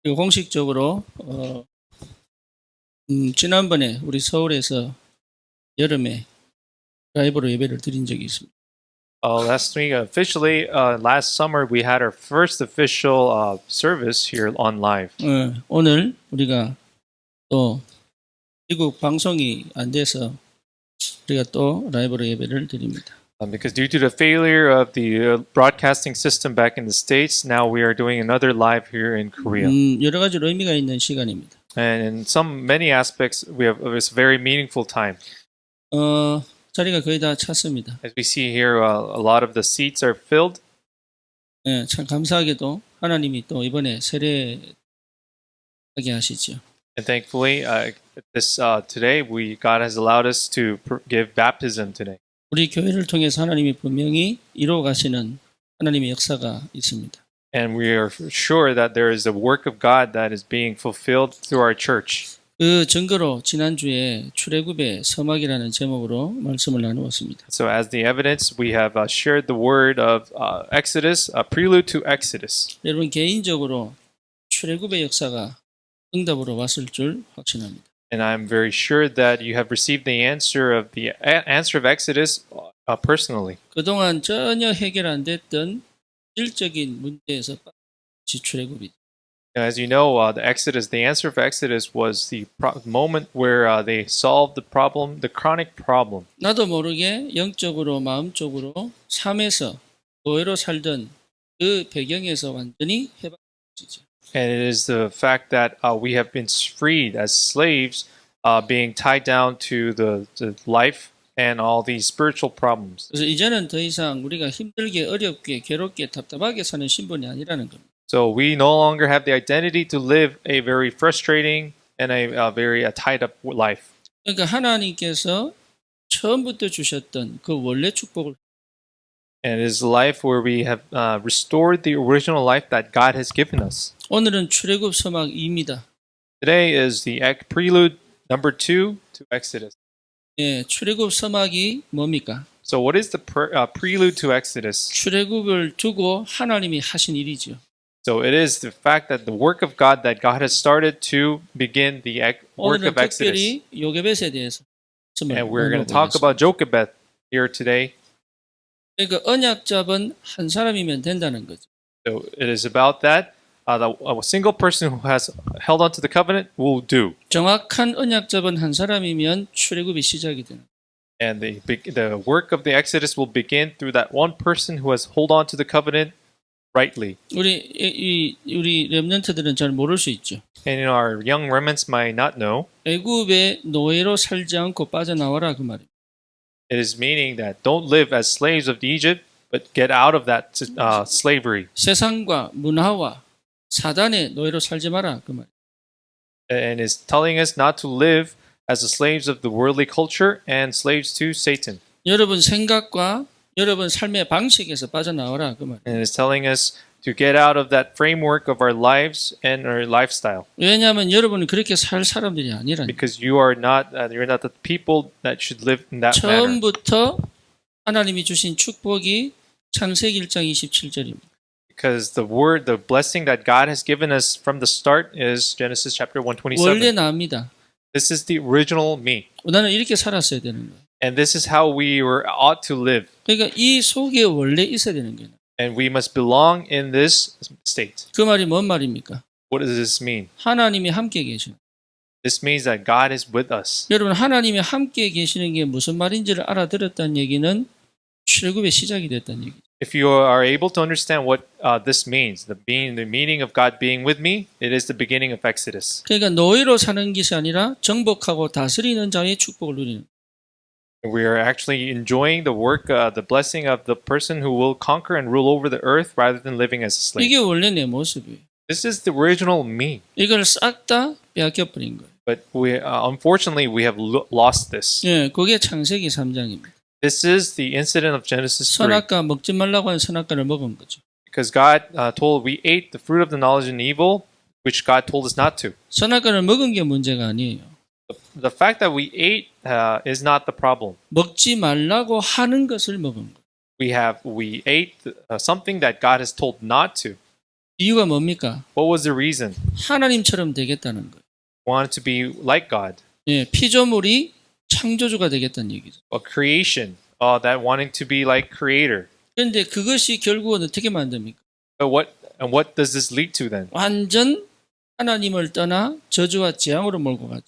그리고 공식적으로 지난번에 우리 서울에서 여름에 라이브로 예배를 드린 적이 있습니다. Last week, officially, last summer, we had our first official service here on live. 오늘 우리가 또 미국 방송이 안 돼서 우리가 또 라이브로 예배를 드립니다. Because due to the failure of the broadcasting system back in the States, now we are doing another live here in Korea. 여러 가지로 의미가 있는 시간입니다. And in many aspects, we have this very meaningful time. 자리가 거의 다 찼습니다. As we see here, a lot of the seats are filled. 참 감사하게도 하나님이 또 이번에 세례하게 하시죠. And thankfully, today, God has allowed us to give baptism today. 우리 교회를 통해서 하나님이 분명히 이루어 가시는 하나님의 역사가 있습니다. And we are sure that there is a work of God that is being fulfilled through our church. 그 증거로 지난주에 출애굽의 서막이라는 제목으로 말씀을 나누었습니다. So as the evidence, we have shared the word of Exodus, a prelude to Exodus. 여러분 개인적으로 출애굽의 역사가 응답으로 왔을 줄 확신합니다. And I'm very sure that you have received the answer of Exodus personally. 그동안 전혀 해결 안 됐던 질적인 문제에서 출애굽이죠. As you know, the answer of Exodus was the moment where they solved the problem, the chronic problem. 나도 모르게 영적으로 마음적으로 삶에서 노예로 살던 그 배경에서 완전히 해방되죠. And it is the fact that we have been freed as slaves, being tied down to the life and all these spiritual problems. 그래서 이제는 더 이상 우리가 힘들게 어렵게 괴롭게 답답하게 사는 신분이 아니라는 겁니다. So we no longer have the identity to live a very frustrating and a very tied up life. 그러니까 하나님께서 처음부터 주셨던 그 원래 축복을 And it is a life where we have restored the original life that God has given us. 오늘은 출애굽 서막 2입니다. Today is the prelude number 2 to Exodus. 예, 출애굽 서막이 뭡니까? So what is the prelude to Exodus? 출애굽을 두고 하나님이 하신 일이죠. So it is the fact that the work of God that God has started to begin the work 오늘은 of Exodus. 특별히 요게벳에 대해서 And we're going to talk about Jochebed here today. 그러니까 언약 잡은 한 사람이면 된다는 거죠. So it is about that. A single person who has held on to the covenant will do. 정확한 언약 잡은 한 사람이면 출애굽이 시작이 되는. And the work of the Exodus will begin through that one person who has hold on to the covenant rightly. 우리 렘넌트들은 잘 모를 수 있죠. And our young remnants might not know. 애굽의 노예로 살지 않고 빠져나와라 그 말이에요. It is meaning that don't live as slaves of Egypt, but get out of that slavery. 세상과 문화와 사단의 노예로 살지 마라 그 말이에요. And is telling us not to live as the slaves of the worldly culture and slaves to Satan. 여러분 생각과 여러분 삶의 방식에서 빠져나와라 그 말이에요. And is telling us to get out of that framework of our lives and our lifestyle. 왜냐하면 여러분은 그렇게 살 사람들이 아니라니까. Because you're not the people that should live in that manner. 처음부터 하나님이 주신 축복이 창세기 1장 27절입니다. Because the blessing that God has given us from the start is Genesis chapter 원래 127. 나입니다. This is the original me. 나는 이렇게 살았어야 되는 거예요. And this is how we ought to live. 그러니까 이 속에 원래 있어야 되는 거예요. And we must belong in this state. 그 말이 뭔 말입니까? What does this mean? 하나님이 함께 계시는. This means that God is with us. 여러분 하나님이 함께 계시는 게 무슨 말인지를 알아들었다는 얘기는 출애굽의 시작이 됐다는 얘기죠. If you are able to understand what this means, the meaning of God being with me, it is the beginning of Exodus. 그러니까 노예로 사는 것이 아니라 정복하고 다스리는 자의 축복을 누리는. We are actually enjoying the work, the blessing of the person who will conquer and rule over the earth rather than living as a slave. 이게 원래 내 모습이에요. This is the original me. 이걸 싹 다 빼앗겨 버린 거예요. But unfortunately, we have lost this. 예, 그게 창세기 3장입니다. This is the incident of Genesis 3. 선악과 먹지 말라고 하는 선악과를 먹은 거죠. Because God we ate the fruit of the knowledge and evil, which God told us not to. 선악과를 먹은 게 문제가 아니에요. The fact that we ate is not the problem. 먹지 말라고 하는 것을 먹은 거예요. We ate something that God has told not to. 이유가 뭡니까? What was the reason? 하나님처럼 되겠다는 거예요. Wanted to be like God, 예, 피조물이 창조주가 되겠다는 얘기죠. a creation, that wanting to be like Creator. 그런데 그것이 결국은 어떻게 만듭니까? But what does this lead to then? 완전 하나님을 떠나 저주와 재앙으로 몰고 가죠.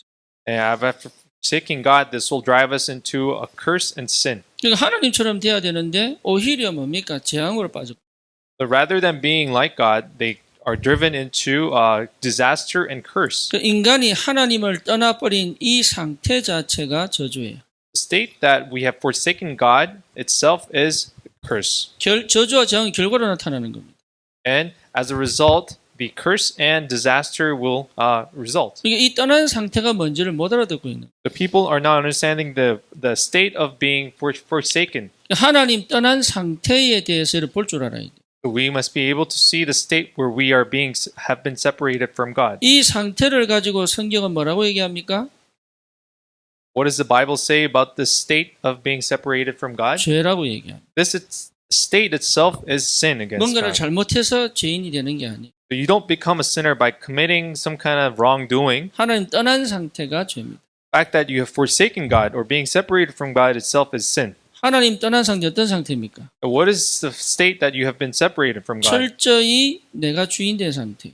And after forsaking God, this will drive us into a curse and sin. 그러니까 하나님처럼 돼야 되는데 오히려 뭡니까? 재앙으로 빠져. But rather than being like God, they are driven into disaster and curse. 그 인간이 하나님을 떠나버린 이 상태 자체가 저주예요. The state that we have forsaken God itself is curse. 저주와 재앙이 결과로 나타나는 겁니다. And as a result, the curse and disaster will result. 그러니까 이 떠난 상태가 뭔지를 못 알아듣고 있는 거예요. The people are not understanding the state of being forsaken. 하나님 떠난 상태에 대해서를 볼 줄 알아야 돼요. We must be able to see the state where we are have been separated from God. 이 상태를 가지고 성경은 뭐라고 얘기합니까? What does the Bible say about the state of being separated from God? 죄라고 얘기합니다. This state itself is sin against 뭔가를 God. 잘못해서 죄인이 되는 게 아니에요. So you don't become a sinner by committing some kind of wrongdoing. 하나님 떠난 상태가 죄입니다. The fact that you have forsaken God or being separated from God itself is sin. 하나님 떠난 상태 어떤 상태입니까? What is the state that you have been separated from God? 철저히 내가 주인 된 상태.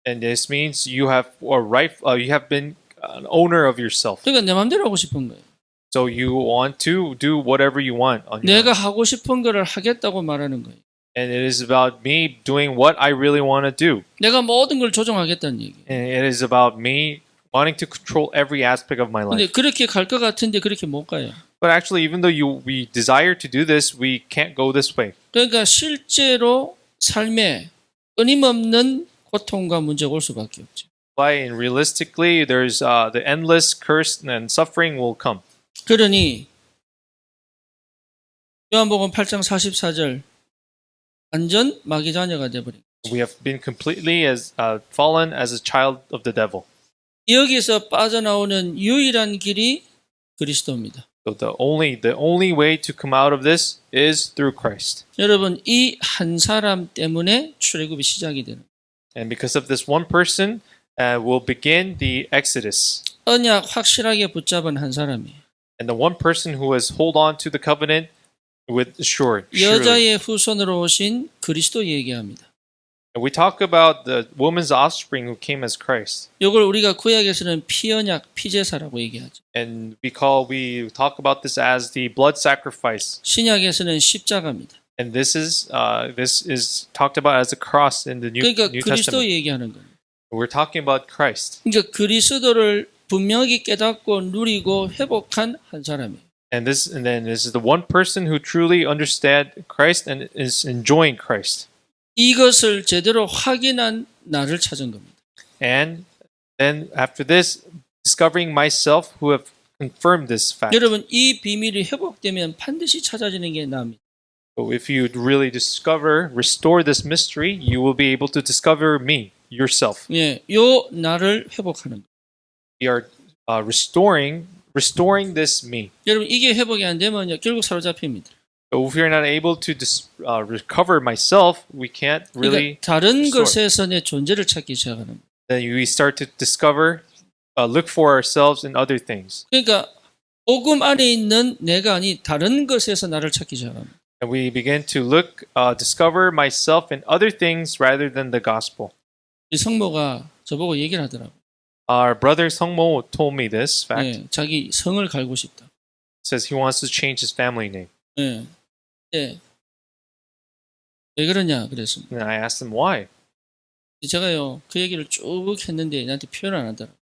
And this means you have you have been an owner of yourself. 그러니까 내 마음대로 하고 싶은 거예요. So you want to do whatever you want on your 내가 own. 하고 싶은 거를 하겠다고 말하는 거예요. And it is about me doing what I really want to do. 내가 모든 걸 조종하겠다는 얘기예요. And it is about me wanting to control every aspect of my 근데 life. 그렇게 갈 것 같은데 그렇게 못 가요. But actually, even though we desire to do this, we can't go this way. 그러니까 실제로 삶에 끊임없는 고통과 문제가 올 수밖에 없죠. Why? And realistically, there's the endless curse and suffering will come. 그러니 요한복음 8장 44절 완전 마귀 자녀가 되어버린. We have been completely fallen as a child of the devil. 여기서 빠져나오는 유일한 길이 그리스도입니다. So the only way to come out of this is through Christ. 여러분 이 한 사람 때문에 출애굽이 시작이 되는. And because of this one person, will begin the Exodus. 언약 확실하게 붙잡은 한 사람이 And the one person who has hold on to the covenant with surely. 여자의 후손으로 오신 그리스도 얘기합니다. And we talk about the woman's offspring who came as Christ. 이걸 우리가 구약에서는 피언약 피제사라고 얘기하죠. And we talk about this as the blood sacrifice. 신약에서는 십자가입니다. And this is talked about as a cross in the 그러니까 New 그리스도 Testament. 얘기하는 겁니다. We're talking about Christ. 그러니까 그리스도를 분명히 깨닫고 누리고 회복한 한 사람이에요. And then this is the one person who truly understands Christ and is enjoying Christ. 이것을 제대로 확인한 나를 찾은 겁니다. And then after this, discovering myself who have confirmed this fact. 여러분 이 비밀이 회복되면 반드시 찾아지는 게 나입니다. So if you really restore this mystery, you will be able to discover me, yourself. 예, 요 나를 회복하는 거. We are restoring this me. 여러분 이게 회복이 안 되면 결국 사로잡힙니다. So if we are not able to recover myself, we can't really. 그러니까 다른 restore. 것에서 내 존재를 찾기 시작하는 거예요. Then we start to look for ourselves in other things, 그러니까 복음 안에 있는 내가 아닌 다른 것에서 나를 찾기 시작합니다. and we begin to discover myself in other things rather than the gospel. 이 성모가 저보고 얘기를 하더라고요. Our brother Sungmo told me this fact. 예, 자기 성을 갈고 싶다. Says he wants to change his family name. 예. 예. 왜 그러냐 그랬습니다. And I asked him why. 제가요 그 얘기를 쭉 했는데 나한테 표현을 안 하더라고요.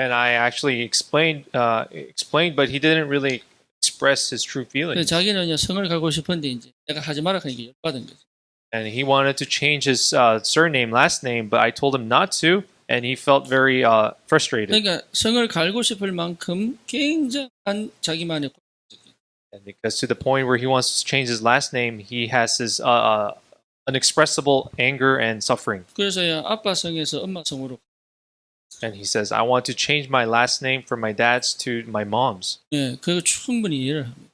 And I actually explained, but he didn't really express his true 그래서 feelings. 자기는 성을 가고 싶은데 이제 내가 하지 마라 하니까 열받은 거죠. And he wanted to change his surname, last name, but I told him not to, and he felt very frustrated. 그러니까 성을 갈고 싶을 만큼 굉장한 자기만의 And because to the point where he wants to change his last name, he has his unexpressible anger and suffering. 그래서야 아빠 성에서 엄마 성으로. And he says, I want to change my last name from my dad's to my mom's. 예, 그거 충분히 이해를 합니다.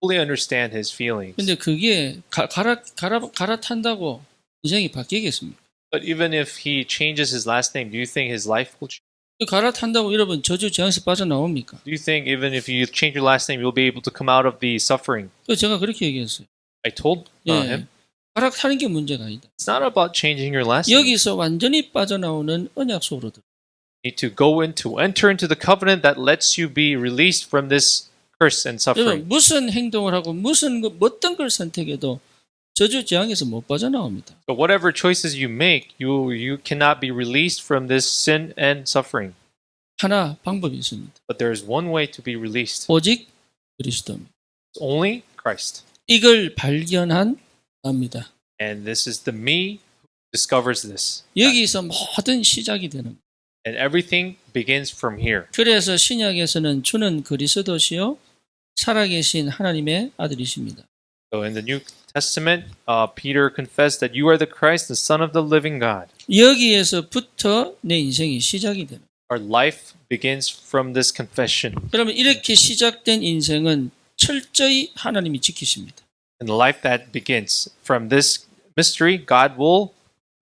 Fully understand his feelings. 근데 그게 갈아탄다고 인생이 바뀌겠습니까? But even if he changes his last name, do you think his life will change? 갈아탄다고 여러분 저주 재앙에서 빠져나옵니까? Do you think even if you change your last name, you'll be able to come out of the suffering? 그 제가 그렇게 얘기했어요. I told him, 갈아타는 게 문제가 아니다. it's not about changing your last name. 여기서 완전히 빠져나오는 언약 속으로 들어. You need to enter into the covenant that lets you be released from this curse and suffering. 여러분 무슨 행동을 하고 어떤 걸 선택해도 저주 재앙에서 못 빠져나옵니다. But whatever choices you make, you cannot be released from this sin and suffering. 하나 방법이 있습니다. But there is one way to be released. 오직 그리스도입니다. It's only Christ. 이걸 발견한 나입니다. And this is the me who discovers this. 여기서 모든 시작이 되는 거예요. And everything begins from here. 그래서 신약에서는 주는 그리스도시요 살아계신 하나님의 아들이십니다. So in the New Testament, Peter confessed that you are the Christ, the Son of the living God. 여기에서부터 내 인생이 시작이 되는 거예요. Our life begins from this confession. 그러면 이렇게 시작된 인생은 철저히 하나님이 지키십니다. And the life that begins from this mystery, God will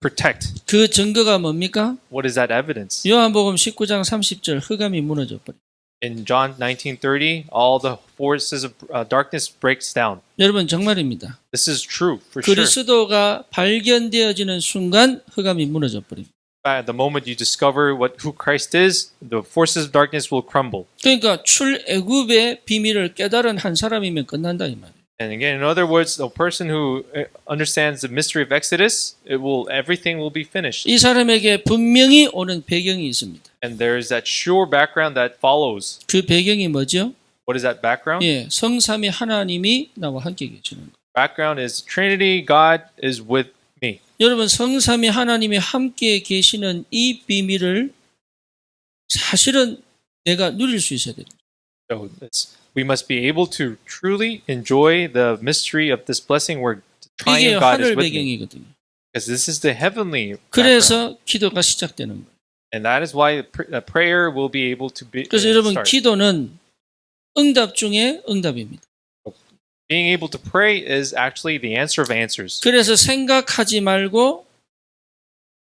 protect. 그 증거가 뭡니까? What is that evidence? 요한복음 19장 30절 흑암이 무너져 버려. In John 19:30, all the forces of darkness breaks down. 여러분 정말입니다. This is true for sure. 그리스도가 발견되어지는 순간 흑암이 무너져 버립니다. At the moment you discover who Christ is, the forces of darkness will crumble. 그러니까 출애굽의 비밀을 깨달은 한 사람이면 끝난다 이 말이에요. And again, in other words, the person who understands the mystery of Exodus, everything will be finished. 이 사람에게 분명히 오는 배경이 있습니다. And there is that sure background that follows. 그 배경이 뭐죠? What is that background? 예, 성삼위 하나님이 나와 함께 계시는 거예요. Background is Trinity, God is with me. 여러분 성삼위 하나님이 함께 계시는 이 비밀을 사실은 내가 누릴 수 있어야 됩니다. So we must be able to truly enjoy the mystery of this blessing where the 이게 triune God is 하늘 with me. 배경이거든요. Because this is the heavenly background. 그래서 기도가 시작되는 거예요. And that is why the prayer will be able to be 그래서 여러분 start. 기도는 응답 중에 응답입니다. Being able to pray is actually the answer of answers. 그래서 생각하지 말고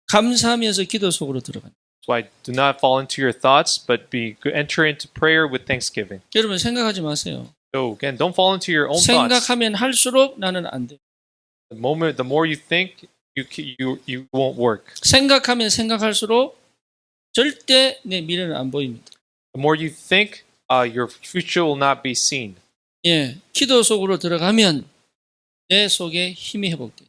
감사하면서 기도 속으로 들어간다. That's why do not fall into your thoughts, but enter into prayer with thanksgiving. 여러분 생각하지 마세요. So again, don't fall into your own thoughts. 생각하면 할수록 나는 안 돼. The more you think, you won't work. 생각하면 생각할수록 절대 내 미래는 안 보입니다. The more you think, your future will not be seen. 예, 기도 속으로 들어가면 내 속에 힘이 회복돼.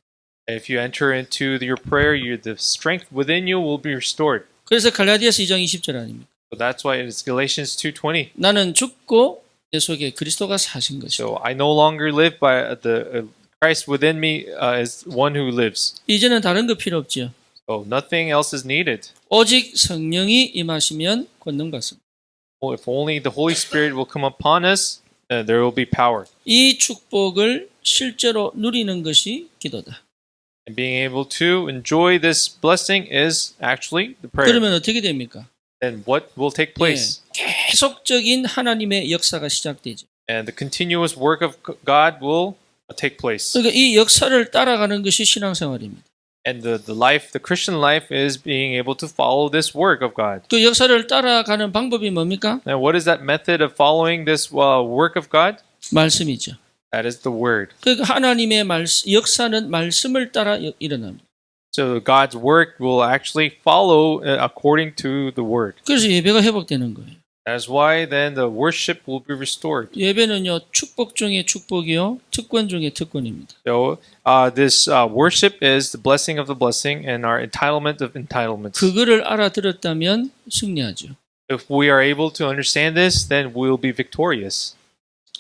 If you enter into your prayer, the strength within you will be restored. 그래서 갈라디아서 2장 20절 아닙니까? So that's why it's Galatians 2:20. 나는 죽고 내 속에 그리스도가 사신 것이다. So I no longer live by the Christ within me is one who lives. 이제는 다른 거 필요 없지요. So nothing else is needed. 오직 성령이 임하시면 권능 받습니다. Well, if only the Holy Spirit will come upon us, there will be power. 이 축복을 실제로 누리는 것이 기도다. And being able to enjoy this blessing is actually the prayer. 그러면 어떻게 됩니까? Then what will take place? 계속적인 하나님의 역사가 시작되죠. And the continuous work of God will take place. 그러니까 이 역사를 따라가는 것이 신앙생활입니다. And the Christian life is being able to follow this work of God. 그 역사를 따라가는 방법이 뭡니까? And what is that method of following this work of God? 말씀이죠. That is the word. 그러니까 하나님의 역사는 말씀을 따라 일어납니다. So God's work will actually follow according to the word. 그래서 예배가 회복되는 거예요. That's why then the worship will be restored. 예배는요 축복 중에 축복이요 특권 중에 특권입니다. So this worship is the blessing of the blessing and our entitlement of entitlements. 그거를 알아들었다면 승리하죠. If we are able to understand this, then we'll be victorious.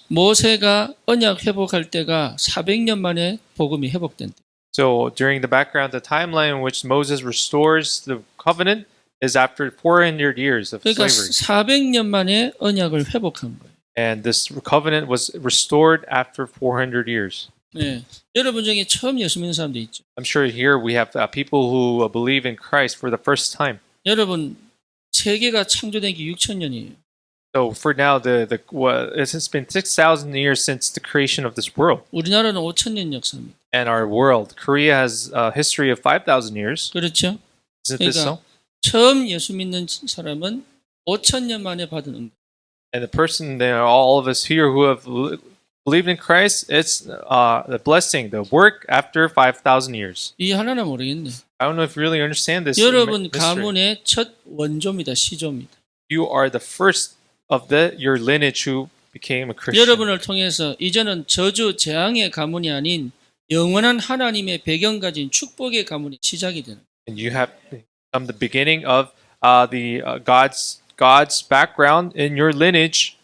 모세가 언약 회복할 때가 400년 만에 복음이 회복된다. So during the background, the timeline in which Moses restores the covenant is after 400 years of 그러니까 slavery. 400년 만에 언약을 회복한 거예요. And this covenant was restored after 400 years. 네. 여러분 중에 처음 예수 믿는 사람도 있죠. I'm sure here we have people who believe in Christ for the first time. 여러분 세계가 창조된 게 6,000년이에요. So for now, it has been 6,000 years since the creation of this world. 우리나라는 5,000년 역사입니다. And our world, Korea has a history of 5,000 years. 그렇죠? Isn't this so? 처음 예수 믿는 사람은 5,000년 만에 받은 응답. And the person there, all of us here who have believed in Christ, it's the blessing, the work after 5,000 years. 이 하나는 모르겠네. I don't know if you really understand this. 여러분 mystery. 가문의 첫 원조입니다. 시조입니다. You are the first of your lineage who became a Christian. 여러분을 통해서 이제는 저주 재앙의 가문이 아닌 영원한 하나님의 배경 가진 축복의 가문이 시작이 되는. And you have become the beginning of God's background in your lineage.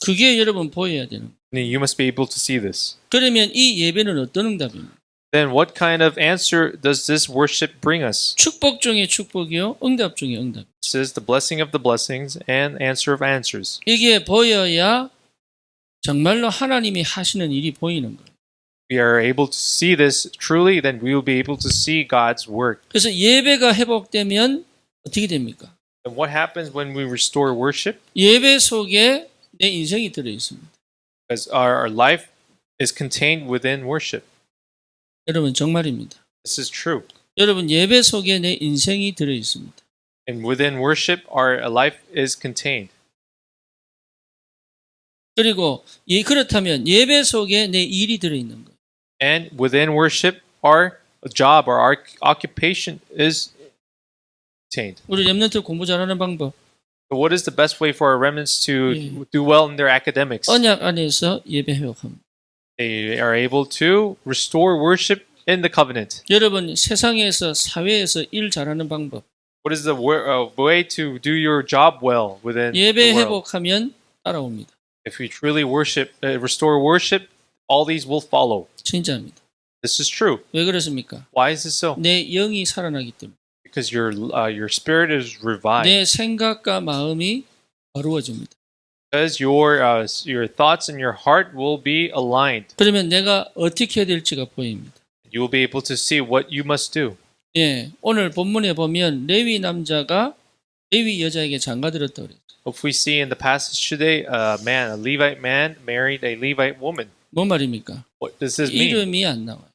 그게 여러분 보여야 되는. And you must be able to see this. 그러면 이 예배는 어떤 응답입니까? Then what kind of answer does this worship bring us? 축복 중에 축복이요, 응답 중에 응답. This is the blessing of the blessings and answer of answers. 이게 보여야 정말로 하나님이 하시는 일이 보이는 거예요. We are able to see this truly, then we will be able to see God's work. 그래서 예배가 회복되면 어떻게 됩니까? And what happens when we restore worship? 예배 속에 내 인생이 들어 있습니다. Because our life is contained within worship. 여러분 정말입니다. This is true. 여러분 예배 속에 내 인생이 들어 있습니다. And within worship, our life is contained. 그리고 그렇다면 예배 속에 내 일이 들어 있는 거예요. And within worship, our job or our occupation is contained. 우리 렘넌트 공부 잘하는 방법. So what is the best way for our remnants to Yeah. do well in their academics? 언약 안에서 예배 회복합니다. They are able to restore worship in the covenant. 여러분 세상에서 사회에서 일 잘하는 방법. What is the way to do your job well within 예배 the world? 회복하면 따라옵니다. If we truly restore worship, all these will follow. 진짜입니다. This is true. 왜 그렇습니까? Why is this so? 내 영이 살아나기 때문에. Because your spirit is revived. 내 생각과 마음이 어루워집니다. Because your thoughts and your heart will be aligned. 그러면 내가 어떻게 해야 될지가 보입니다. You will be able to see what you must do. 예, 오늘 본문에 보면 레위 남자가 레위 여자에게 장가들었다고 그래요. If we see in the passage today, a Levite man married a Levite woman. 뭔 말입니까? What does this mean? 이름이 안 나와요.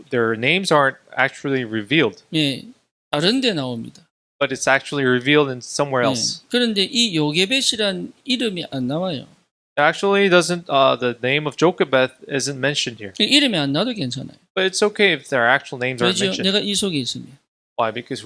Their names aren't actually revealed, 예, 다른 데 나옵니다. but it's actually revealed in somewhere 예, else. 그런데 이 요게벳이란 이름이 안 나와요. Actually, doesn't the name of Jochebed isn't mentioned here. 이름이 안 나도 괜찮아요. But it's okay if their actual names aren't 왜죠? mentioned. 내가 이 속에 있으면. Why? Because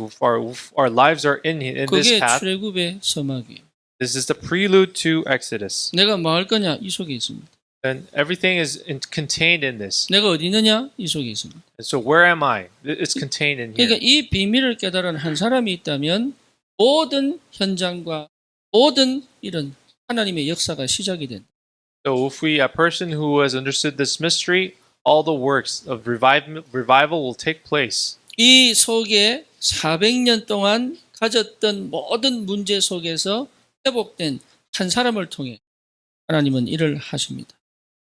our lives are in this 그게 path. 출애굽의 서막이에요. This is the prelude to Exodus. 내가 뭐 할 거냐? 이 속에 있습니다. And everything is contained in this. 내가 어디 있느냐? 이 속에 있습니다. And so where am I? It's contained in here. 그러니까 이 비밀을 깨달은 한 사람이 있다면 모든 현장과 모든 이런 하나님의 역사가 시작이 된다. So if a person who has understood this mystery, all the works of revival will take place. 이 속에 400년 동안 가졌던 모든 문제 속에서 회복된 한 사람을 통해 하나님은 일을 하십니다.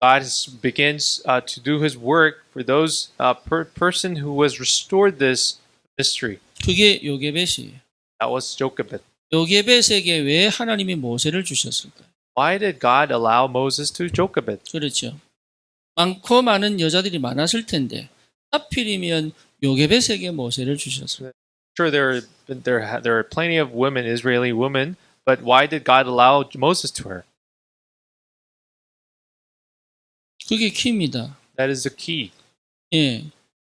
God begins to do His work for those person who has restored this mystery. 그게 요게벳이에요. That was Jochebed. 요게벳에게 왜 하나님이 모세를 주셨을까요? Why did God allow Moses to Jochebed? 그렇죠. 많고 많은 여자들이 많았을 텐데 하필이면 요게벳에게 모세를 주셨어요. Sure, there are plenty of women, Israeli women, but why did God allow Moses to her? 그게 키입니다. That is the key. 예.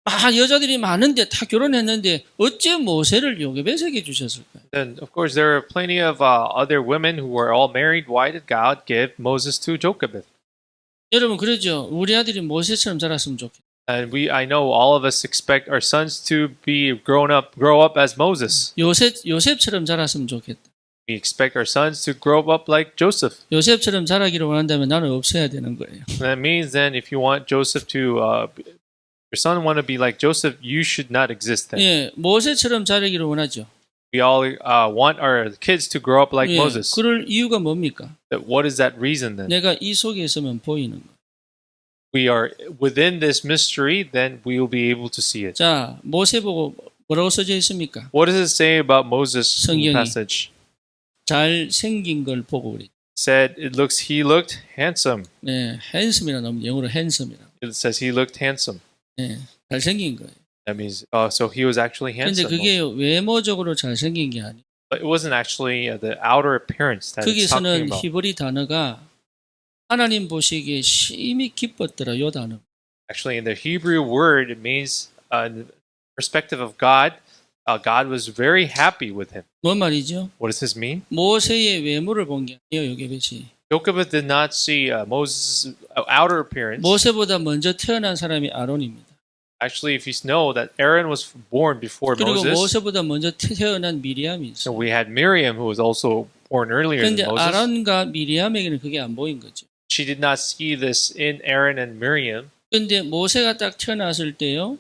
여자들이 많은데 다 결혼했는데 어째 모세를 요게벳에게 주셨을까요? Then, of course, there are plenty of other women who were all married. Why did God give Moses to Jochebed? 여러분 그러죠. 우리 아들이 모세처럼 자랐으면 좋겠다. And I know all of us expect our sons to grow up as Moses. 요셉처럼 자랐으면 좋겠다. We expect our sons to grow up like Joseph. 요셉처럼 자라기를 원한다면 나는 없어야 되는 거예요. That means then, if you want Joseph to, your son want to be like Joseph, you should not exist then. 예, 모세처럼 자라기를 원하죠. We all want our kids to grow up like 예, Moses. 그럴 이유가 뭡니까? What is that reason then? 내가 이 속에 있으면 보이는 거. We are within this mystery, then we will be able to see it. 자, 모세 보고 뭐라고 써져 있습니까? What does it say about Moses in the 성경이. passage? 잘 생긴 걸 보고 그랬죠. said he looked handsome. 네, handsom이라 나오면 영어로 handsome이라. It says he looked handsome. 네, 잘 생긴 거예요. That means so he was actually 근데 handsome. 그게 외모적으로 잘 생긴 게 아니에요. But it wasn't actually the outer appearance that it's talking 거기서는 about. 히브리 단어가 하나님 보시기에 심히 기뻤더라. 요 단어. Actually, in the Hebrew word, it means in the perspective of God, God was very happy with him. 뭔 말이죠? What does this mean? 모세의 외모를 본 게 아니에요. 요게벳이. Jochebed did not see Moses' outer appearance. 모세보다 먼저 태어난 사람이 아론입니다. Actually, if you know that Aaron was born before 그리고 Moses, 모세보다 먼저 태어난 미리암이 so 있어요. we had Miriam who was also born earlier 그런데 than Moses. 아론과 미리암에게는 그게 안 보인 거죠. She did not see this in Aaron and Miriam. 그런데 모세가 딱 태어났을 때요.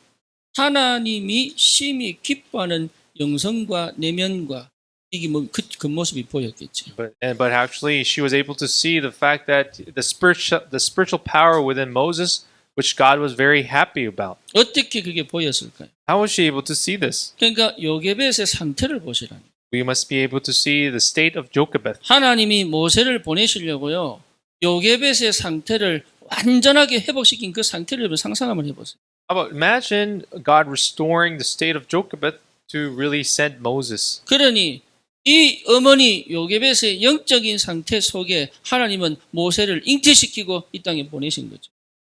하나님이 심히 기뻐하는 영성과 내면과 이게 뭐 그 모습이 보였겠죠. But actually, she was able to see the fact that the spiritual power within Moses, which God was very happy about. 어떻게 그게 보였을까요? How was she able to see this? 그러니까 요게벳의 상태를 보시라니. We must be able to see the state of Jochebed. 하나님이 모세를 보내시려고요. 요게벳의 상태를 완전하게 회복시킨 그 상태를 여러분 상상 한번 해보세요. How about imagine God restoring the state of Jochebed to really send Moses? 그러니 이 어머니 요게벳의 영적인 상태 속에 하나님은 모세를 잉태시키고 이 땅에 보내신 거죠.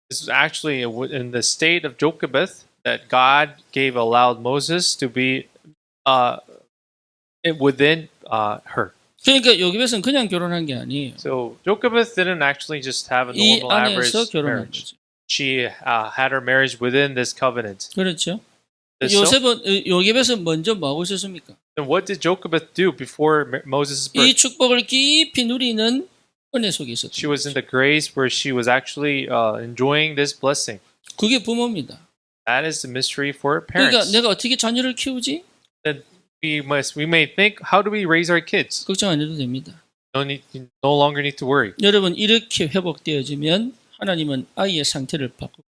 This is actually in the state of Jochebed that God allowed Moses to be within her. 그러니까 요게벳은 그냥 결혼한 게 아니에요. So Jochebed didn't actually just have a 이 normal average 안에서 결혼한 marriage. 거죠. She had her marriage within this covenant. 그렇죠. So, 요게벳은 먼저 뭐 하고 있었습니까? then what did Jochebed do before Moses' 이 birth? 축복을 깊이 누리는 은혜 속에 있었죠. She was in the grace where she was actually enjoying this blessing. 그게 부모입니다. That is the mystery for 그러니까 parents. 내가 어떻게 자녀를 키우지? Then we may think, how do we raise our kids? 걱정 안 해도 됩니다. No longer need to worry. 여러분 이렇게 회복되어지면 하나님은 아이의 상태를 바꾸고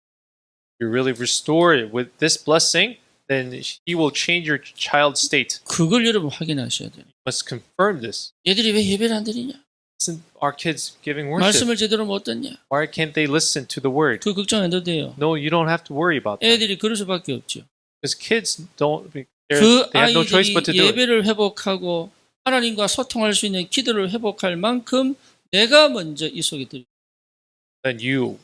You really restore it with this blessing, then He will change your child's state. 그걸 여러분 확인하셔야 돼요. You must confirm this. 얘들이 왜 예배를 안 드리냐? Isn't our kids giving worship? 말씀을 제대로 못 듣냐? Why can't they listen to the word? 그 걱정 안 해도 돼요. No, you don't have to worry about that. 애들이 그럴 수밖에 없죠. Because kids 그 they have no choice but to 아이들이 do it. 예배를 회복하고 하나님과 소통할 수 있는 기도를 회복할 만큼 내가 먼저 이 속에 들어. Then you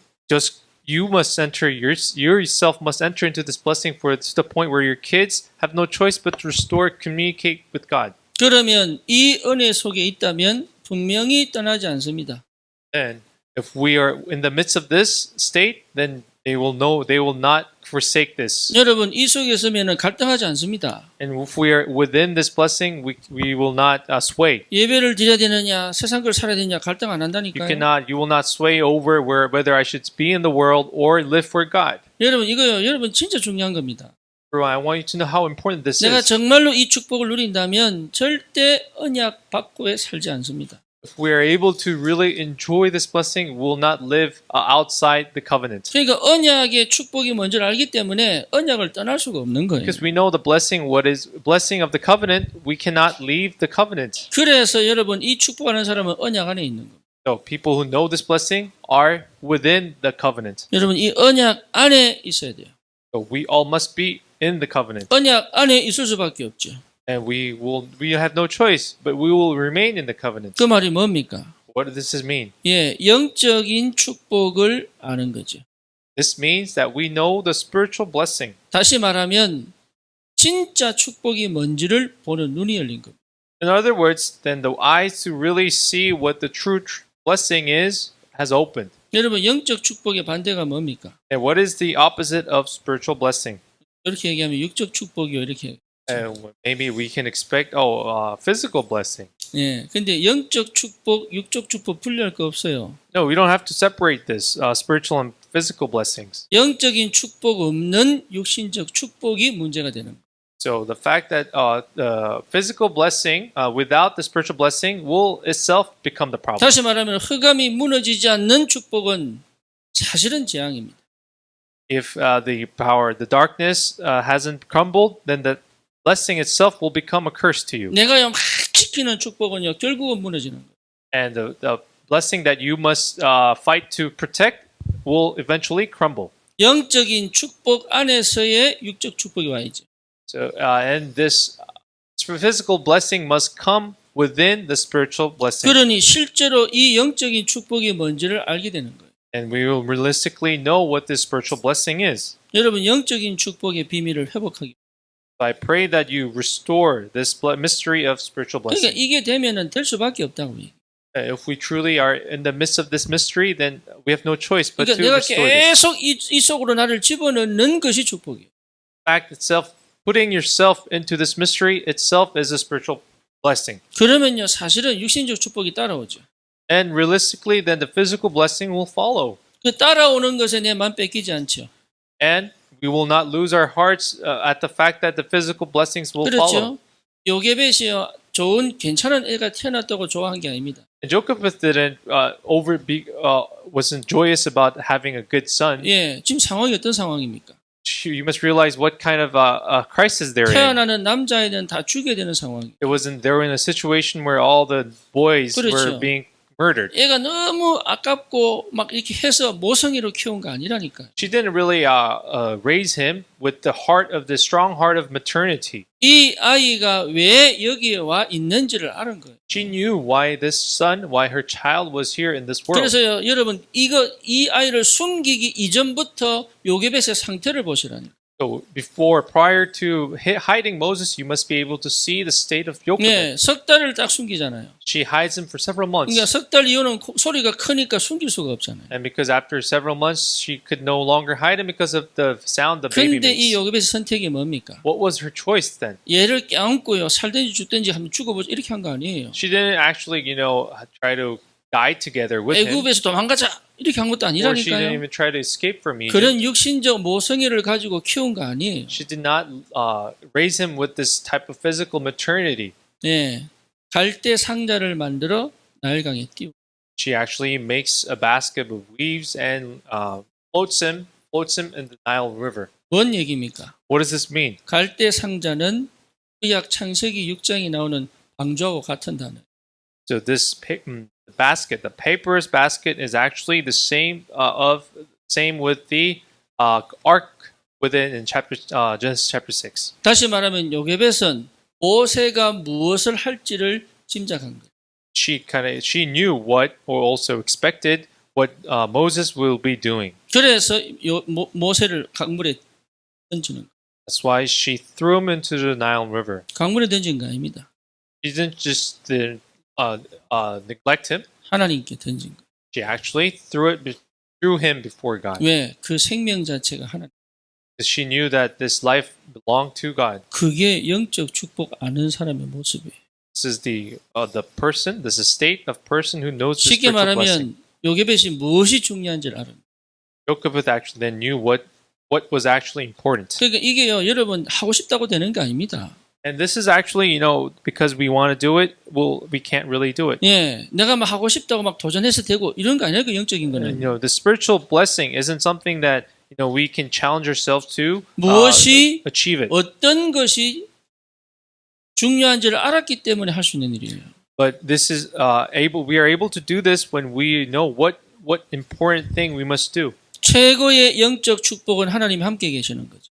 must enter yourself must enter into this blessing for to the point where your kids have no choice but to communicate with God. 그러면 이 은혜 속에 있다면 분명히 떠나지 않습니다. And if we are in the midst of this state, then they will not forsake this. 여러분 이 속에 있으면 갈등하지 않습니다. And if we are within this blessing, we will not sway. 예배를 드려야 되느냐 세상 걸 살아야 되느냐 갈등 안 한다니까요. You will not sway over whether I should be in the world or live for God. 여러분 이거요. 여러분 진짜 중요한 겁니다. Bro, I want you to know how important this 내가 is. 정말로 이 축복을 누린다면 절대 언약 밖에 살지 않습니다. If we are able to really enjoy this blessing, we will not live outside the covenant. 그러니까 언약의 축복이 뭔지를 알기 때문에 언약을 떠날 수가 없는 거예요. Because we know the blessing, what is blessing of the covenant, we cannot leave the covenant. 그래서 여러분 이 축복하는 사람은 언약 안에 있는 겁니다. So people who know this blessing are within the covenant. 여러분 이 언약 안에 있어야 돼요. So we all must be in the covenant. 언약 안에 있을 수밖에 없죠. And we have no choice, but we will remain in the covenant. 그 말이 뭡니까? What does this mean? 예, 영적인 축복을 아는 거죠. This means that we know the spiritual blessing. 다시 말하면 진짜 축복이 뭔지를 보는 눈이 열린 겁니다. In other words, then the eyes to really see what the true blessing is has opened. 여러분 영적 축복의 반대가 뭡니까? And what is the opposite of spiritual blessing? 이렇게 얘기하면 육적 축복이요 이렇게. Maybe we can expect physical blessing. 예, 근데 영적 축복, 육적 축복 분리할 거 없어요. No, we don't have to separate this spiritual and physical blessings. 영적인 축복 없는 육신적 축복이 문제가 되는 거예요. So the fact that the physical blessing without the spiritual blessing will itself become the problem. 다시 말하면 흑암이 무너지지 않는 축복은 사실은 재앙입니다. If the darkness hasn't crumbled, then the blessing itself will become a curse to you. 내가요 막 지키는 축복은요 결국은 무너지는 거예요. And the blessing that you must fight to protect will eventually crumble. 영적인 축복 안에서의 육적 축복이 와야죠. So, and this physical blessing must come within the spiritual blessing. 그러니 실제로 이 영적인 축복이 뭔지를 알게 되는 거예요. And we will realistically know what this spiritual blessing is. 여러분 영적인 축복의 비밀을 회복하기. I pray that you restore this mystery of spiritual 그러니까 blessing. 이게 되면은 될 수밖에 없다고 얘기해요. If we truly are in the midst of this mystery, then we have no choice but 그러니까 to 내가 restore this. 계속 이 속으로 나를 집어넣는 것이 축복이에요. Fact itself, putting yourself into this mystery itself is a spiritual blessing. 그러면요 사실은 육신적 축복이 따라오죠. And realistically, then the physical blessing will follow. 그 따라오는 것에 내 마음 뺏기지 않죠. And we will not lose our hearts at the fact that the physical blessings will follow. 그렇죠. 요게벳이요 좋은 괜찮은 애가 태어났다고 좋아한 게 아닙니다. And Jochebed didn't wasn't joyous about having a good son. 예, 지금 상황이 어떤 상황입니까? You must realize what kind of crisis they're in. 태어나는 남자애는 다 죽여야 되는 상황이에요. They were in a situation where all the boys 그렇죠. were being murdered. 애가 너무 아깝고 막 이렇게 해서 모성애로 키운 거 아니라니까요. She didn't really raise him with the strong heart of maternity. 이 아이가 왜 여기에 와 있는지를 아는 거예요. She knew why her child was here in this world. 그래서요, 여러분 이 아이를 숨기기 이전부터 요게벳의 상태를 보시라니. So prior to hiding Moses, you must be able to see the state of Jochebed. 네, 석 달을 딱 숨기잖아요. She hides him for several months. 그러니까 석 달 이후는 소리가 크니까 숨길 수가 없잖아요. And because after several months, she could no longer hide him because of the sound the baby 근데 이 makes. 요게벳의 선택이 뭡니까? What was her choice then? 얘를 껴안고요, 살든지 죽든지 한번 죽어보자 이렇게 한 거 아니에요. She didn't actually, try to die together with him. 애굽에서 도망가자 이렇게 한 것도 Or she didn't 아니라니까요. even try to escape from Egypt. 그런 육신적 모성애를 가지고 키운 거 아니에요. She did not raise him with this type of physical maternity. 네, 갈대 상자를 만들어 나일강에 띄우. She actually makes a basket of weaves and floats him in the Nile River. 뭔 얘기입니까? What does this mean? 갈대 상자는 구약 창세기 6장에 나오는 방주하고 같은 단어. So this basket, the papyrus basket, is actually the same with the ark within in Genesis chapter 6. 다시 말하면 요게벳은 모세가 무엇을 할지를 짐작한 거예요. She knew what, or also expected what Moses will be doing. 그래서 모세를 강물에 던지는 거예요. That's why she threw him into the Nile River. 강물에 던진 거 아닙니다. She didn't just neglect him. 하나님께 던진 거예요. She actually threw him before God. 왜? 그 생명 자체가 하나님. Because she knew that this life belonged to God. 그게 영적 축복 아는 사람의 모습이에요. This is the state of person who knows the 쉽게 spiritual blessing. 말하면 요게벳이 무엇이 중요한지를 알아요. Jochebed actually then knew what was actually important. 그러니까 이게요, 여러분 하고 싶다고 되는 게 아닙니다. And this is actually, because we want to do it, we can't really do it. 예, 내가 막 하고 싶다고 막 도전해서 되고 이런 거 아니에요, 그 영적인 And, 거는. the spiritual blessing isn't something that we can challenge ourselves to 무엇이 achieve it. 어떤 것이 중요한지를 알았기 때문에 할 수 있는 일이에요. But this is we are able to do this when we know what important thing we must do. 최고의 영적 축복은 하나님이 함께 계시는 거죠.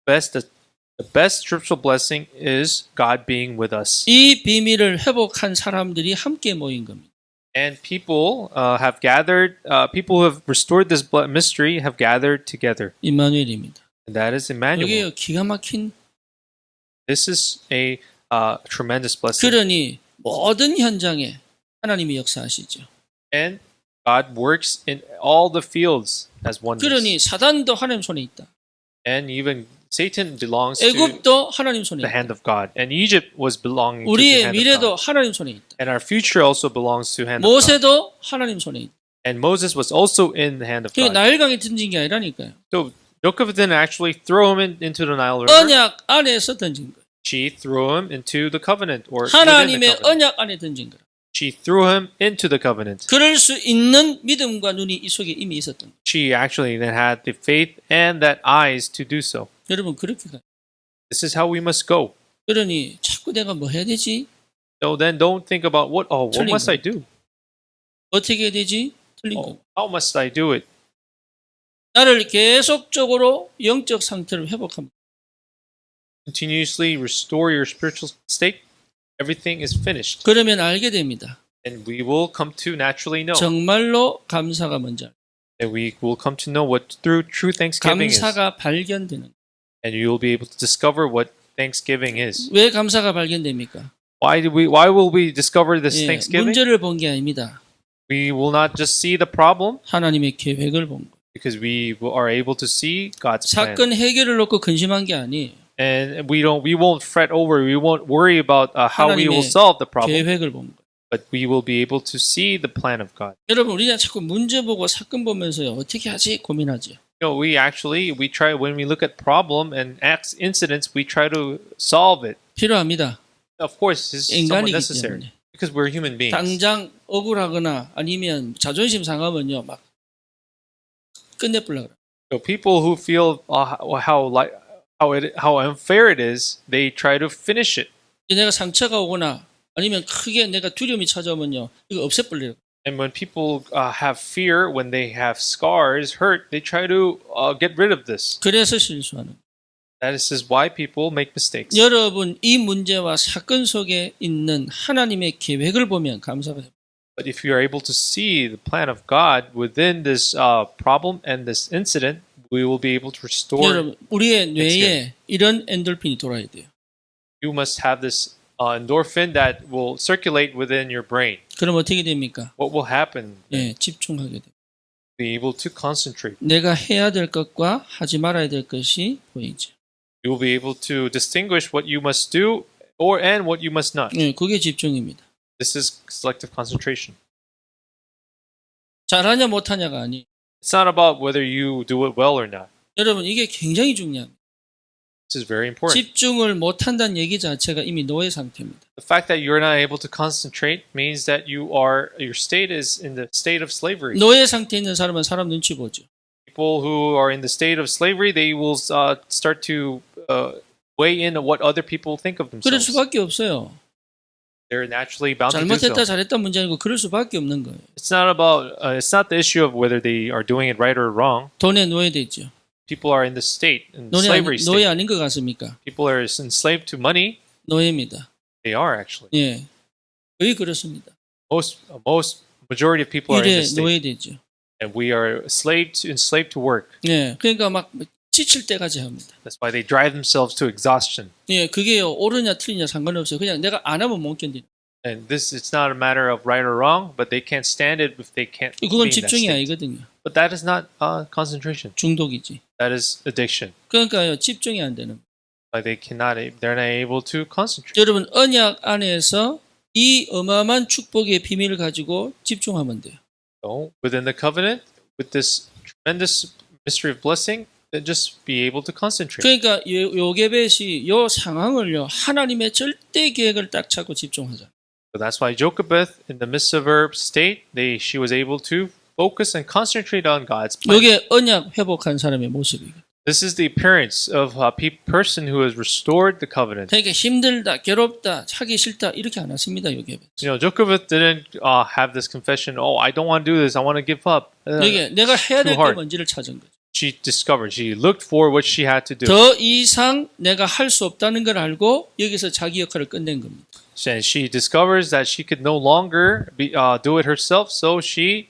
The best spiritual blessing is God being with us. 이 비밀을 회복한 사람들이 함께 모인 겁니다. And people have gathered. People who have restored this mystery have gathered together. 임마누엘입니다. And that is Emmanuel. 여기에 기가 막힌. This is a tremendous blessing. 그러니 모든 현장에 하나님이 역사하시죠. And God works in all the fields as wonders. 그러니 사단도 하나님 손에 있다. And even Satan belongs to 애굽도 하나님 손에 the 있다. hand of God. And Egypt was belonging to the 우리의 hand of 미래도 God. 하나님 손에 있다. And our future also belongs to the hand of God. 모세도 하나님 손에 있다. And Moses was also in the hand of 그 God. 나일강에 던진 게 아니라니까요. So Jochebed didn't actually throw him into the Nile River. 언약 안에서 던진 거예요. She threw him into the covenant, or within the 하나님의 covenant. 언약 안에 던진 거예요. She threw him into the covenant. 그럴 수 있는 믿음과 눈이 이 속에 이미 있었던 거예요. She actually then had the faith and that eyes to do so. 여러분 그렇게 가요. This is how we must go. 그러니 자꾸 내가 뭐 해야 되지? So then don't think about what 틀린 must I 거예요. do? 어떻게 해야 되지? 틀린 거. How must I do it? 나를 계속적으로 영적 상태를 회복합니다. Continuously restore your spiritual state. Everything is finished. 그러면 알게 됩니다. And we will come to naturally know. 정말로 감사가 뭔지. And we will come to know what true thanksgiving is. 감사가 발견되는. And you will be able to discover what thanksgiving is. 왜 감사가 발견됩니까? Why will we discover this 예, thanksgiving? 문제를 본 게 아닙니다. We will not just see the problem 하나님의 계획을 본 거. because we are able to see God's plan. 사건 해결을 놓고 근심한 게 아니에요. And we won't fret over, we won't worry about how we will 하나님의 solve the problem, 계획을 본 거. but we will be able to see the plan of God. 여러분 우리가 자꾸 문제 보고 사건 보면서요. 어떻게 하지 고민하죠. We try when we look at problem and incidents, we try to solve it. 필요합니다. Of course, this is somewhat 인간이기 necessary 때문에. because we're human beings. 당장 억울하거나 아니면 자존심 상하면요. 막 끝내버려. So people who feel how unfair it is, they try to finish it. 내가 상처가 오거나 아니면 크게 내가 두려움이 찾아오면요. 이거 없애버려요. And when people have fear, when they have scars, hurt, they try to get rid of this. 그래서 실수하는. That is why people make mistakes. 여러분 이 문제와 사건 속에 있는 하나님의 계획을 보면 감사가 돼요. But if you are able to see the plan of God within this problem and this incident, we will be able to restore. 여러분 우리의 뇌에 이런 엔돌핀이 돌아야 돼요. You must have this endorphin that will circulate within your brain. 그럼 어떻게 됩니까? What will happen? 예, 집중하게 돼요. Be able to concentrate. 내가 해야 될 것과 하지 말아야 될 것이 보이죠. You will be able to distinguish what you must do and what you must not. 예, 그게 집중입니다. This is selective concentration. 잘하냐 못하냐가 아니. It's not about whether you do it well or not. 여러분 이게 굉장히 중요합니다. This is very important. 집중을 못한다는 얘기 자체가 이미 노예 상태입니다. The fact that you're not able to concentrate means that your state is in the state of slavery. 노예 상태에 있는 사람은 사람 눈치 보죠. People who are in the state of slavery, they will start to weigh in on what other people think of 그럴 themselves. 수밖에 없어요. They're naturally bound to do 잘못했다 so. 잘했다 문제 아니고 그럴 수밖에 없는 거예요. It's not the issue of whether they are doing it right or wrong. 돈에 노예되죠. People are in the state, in the 노예, slavery 노예 state. 아닌 것 같습니까? People are enslaved to money. 노예입니다. They are actually. 예, 거의 그렇습니다. Most majority of people are in 일에 this state, 노예되죠. and we are enslaved to work. 예, 그러니까 막 지칠 때까지 합니다. That's why they drive themselves to exhaustion. 예, 그게요 옳으냐 틀리냐 상관없어요. 그냥 내가 안 하면 못 견디는. And it's not a matter of right or wrong, but they can't stand it if they can't. be 그건 in that 집중이 state. 아니거든요. But that is not concentration. 중독이지. That is addiction. 그러니까요 집중이 안 되는. Like they're not able to concentrate. 여러분 언약 안에서 이 어마어마한 축복의 비밀을 가지고 집중하면 돼요. So within the covenant, with this tremendous mystery of blessing, then just be able to concentrate. 그러니까 요게벳이 요 상황을요 하나님의 절대 계획을 딱 찾고 집중하자. So that's why Jochebed, in the midst of her state, she was able to focus and concentrate on God's plan. 요게 언약 회복한 사람의 모습이에요. This is the appearance of a person who has restored the covenant. 그러니까 힘들다, 괴롭다, 하기 싫다 이렇게 안 했습니다. 요게벳. Jochebed didn't have this confession. Oh, I don't want to do this. I want to give up. 이게 내가 해야 될 게 too hard. 뭔지를 찾은 거죠. She looked for what she had to do. 더 이상 내가 할 수 없다는 걸 알고 여기서 자기 역할을 끝낸 겁니다. And she discovers that she could no longer do it herself. So she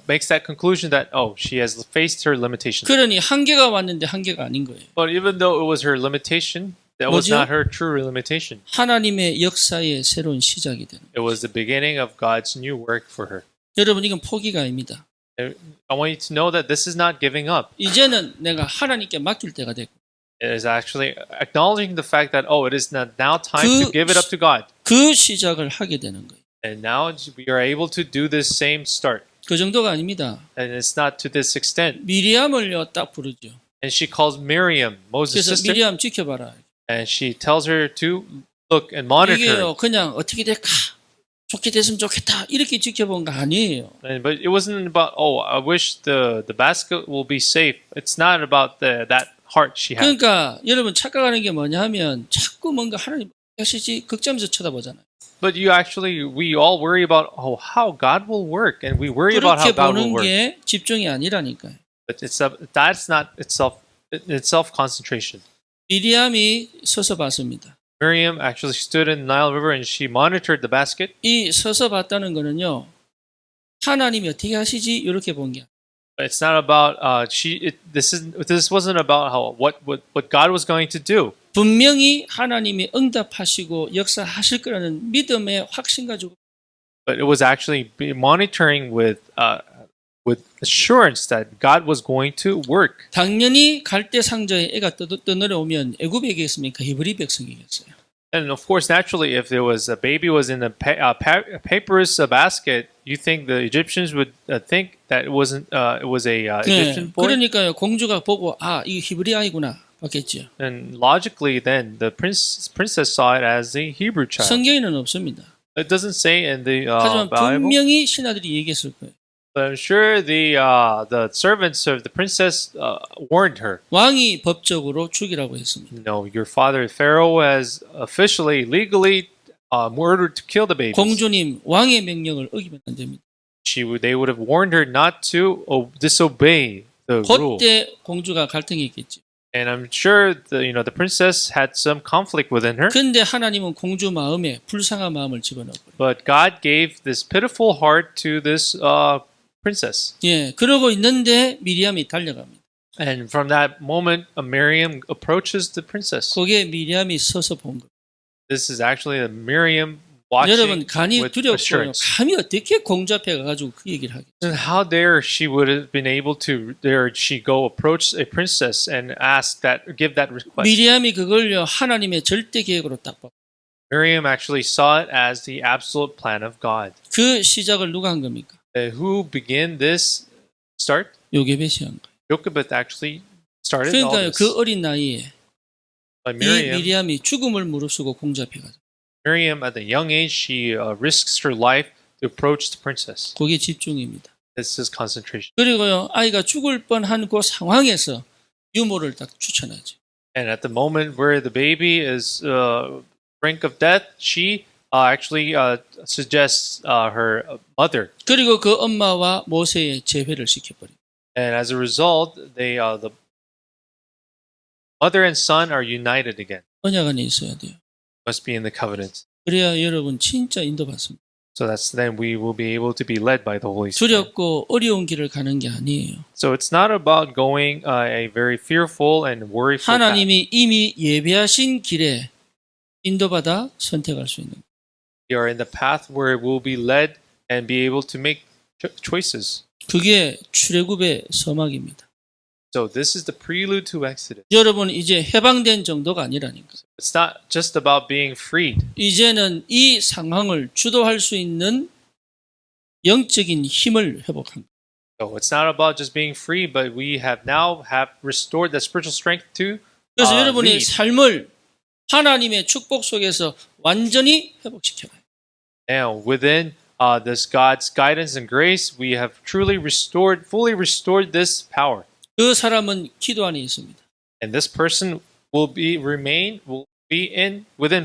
makes that conclusion that she has faced her limitations. 그러니 한계가 왔는데 한계가 아닌 거예요. But even though it was her limitation, that was 뭐죠? not her true limitation. 하나님의 역사의 새로운 시작이 되는 거예요. It was the beginning of God's new work for her. 여러분 이건 포기가 아닙니다. I want you to know that this is not giving up. 이제는 내가 하나님께 맡길 때가 됐고 It is actually acknowledging the fact that it is now time to give it up to God. 그 시작을 하게 되는 거예요. And now we are able to do this same start. 그 정도가 아닙니다. And it's not to this extent. 미리암을요 딱 부르죠. And she calls Miriam, Moses' 그래서 sister, 미리암 지켜봐라. and she tells her to look and monitor her. 이게요 그냥 어떻게 될까 좋게 됐으면 좋겠다 이렇게 지켜본 거 아니에요. But it wasn't about, I wish the basket will be safe. It's not about that heart she had. 그러니까 여러분 착각하는 게 뭐냐 하면 자꾸 뭔가 하나님 하시지 극점에서 쳐다보잖아요. But we all worry about how God will work, and we worry about how 그렇게 God will 보는 work. 게 집중이 아니라니까요. But that's not it's self-concentration. 미리암이 서서 봤습니다. Miriam actually stood in the Nile River and she monitored the basket. 이 서서 봤다는 거는요. 하나님이 어떻게 하시지 이렇게 본 게 아니에요. It's not about this wasn't about what God was going to do. 분명히 하나님이 응답하시고 역사하실 거라는 믿음의 확신 가지고 But it was actually monitoring with assurance that God was going to work. 당연히 갈대 상자에 애가 떠내려오면 애굽이겠습니까? 히브리 백성이겠어요. And of course, naturally, if there was a baby was in a papyrus basket, you think the Egyptians would think that it was a Egyptian boy. 그러니까요. 공주가 보고 이 히브리 아이구나 봤겠죠. And logically, then the princess saw it as a Hebrew child. 성경에는 없습니다. It doesn't say in the 하지만 Bible, 분명히 신하들이 얘기했을 거예요. but I'm sure the servants of the princess warned her. 왕이 법적으로 죽이라고 했습니다. No, your father Pharaoh has officially, legally ordered to kill the babies. 공주님, 왕의 명령을 어기면 안 됩니다. They would have warned her not to disobey the rule. 그때 공주가 갈등이 있겠지. And I'm sure the princess had some conflict within her. 근데 하나님은 공주 마음에 불쌍한 마음을 집어넣어버려요. But God gave this pitiful heart to this princess. 예, 그러고 있는데 미리암이 달려갑니다. And from that moment, Miriam approaches the princess. 거기에 미리암이 서서 본 거예요. This is actually Miriam watching 여러분 간이 with 두렵고요. assurance. 감히 어떻게 공주 앞에 가가지고 그 얘기를 하겠어요. And how dare she would have been able to go approach a princess and give that request. 미리암이 그걸요 하나님의 절대 계획으로 딱 봐. Miriam actually saw it as the absolute plan of God. 그 시작을 누가 한 겁니까? Who began this start? 요게벳이 한 거예요. Jochebed actually started all 그러니까요 this. 그 어린 나이에 By 이 Miriam, 미리암이 죽음을 무릅쓰고 공주 앞에 가죠. Miriam, at a young age, she risks her life to approach the princess. 그게 집중입니다. This is concentration. 그리고요 아이가 죽을 뻔한 그 상황에서 유모를 딱 추천하죠. And at the moment where the baby is brink of death, she actually suggests her mother. 그리고 그 엄마와 모세의 재회를 시켜버립니다. And as a result, the mother and son are united again. 언약 안에 있어야 돼요. Must be in the covenant. 그래야 여러분 진짜 인도받습니다. So then we will be able to be led by the Holy Spirit. 두렵고 어려운 길을 가는 게 아니에요. So it's not about going a very fearful and worryful path. 하나님이 이미 예배하신 길에 인도받아 선택할 수 있는 거예요. We are in the path where we'll be led and be able to make choices. 그게 출애굽의 서막입니다. So this is the prelude to Exodus. 여러분 이제 해방된 정도가 아니라니까. It's not just about being freed. 이제는 이 상황을 주도할 수 있는 영적인 힘을 회복한 거예요. So it's not about just being free, but we have restored the spiritual strength to 그래서 여러분의 lead. 삶을 하나님의 축복 속에서 완전히 회복시켜요. Now within this God's guidance and grace, we have fully restored this power. 그 사람은 기도 안에 있습니다. And this person will be within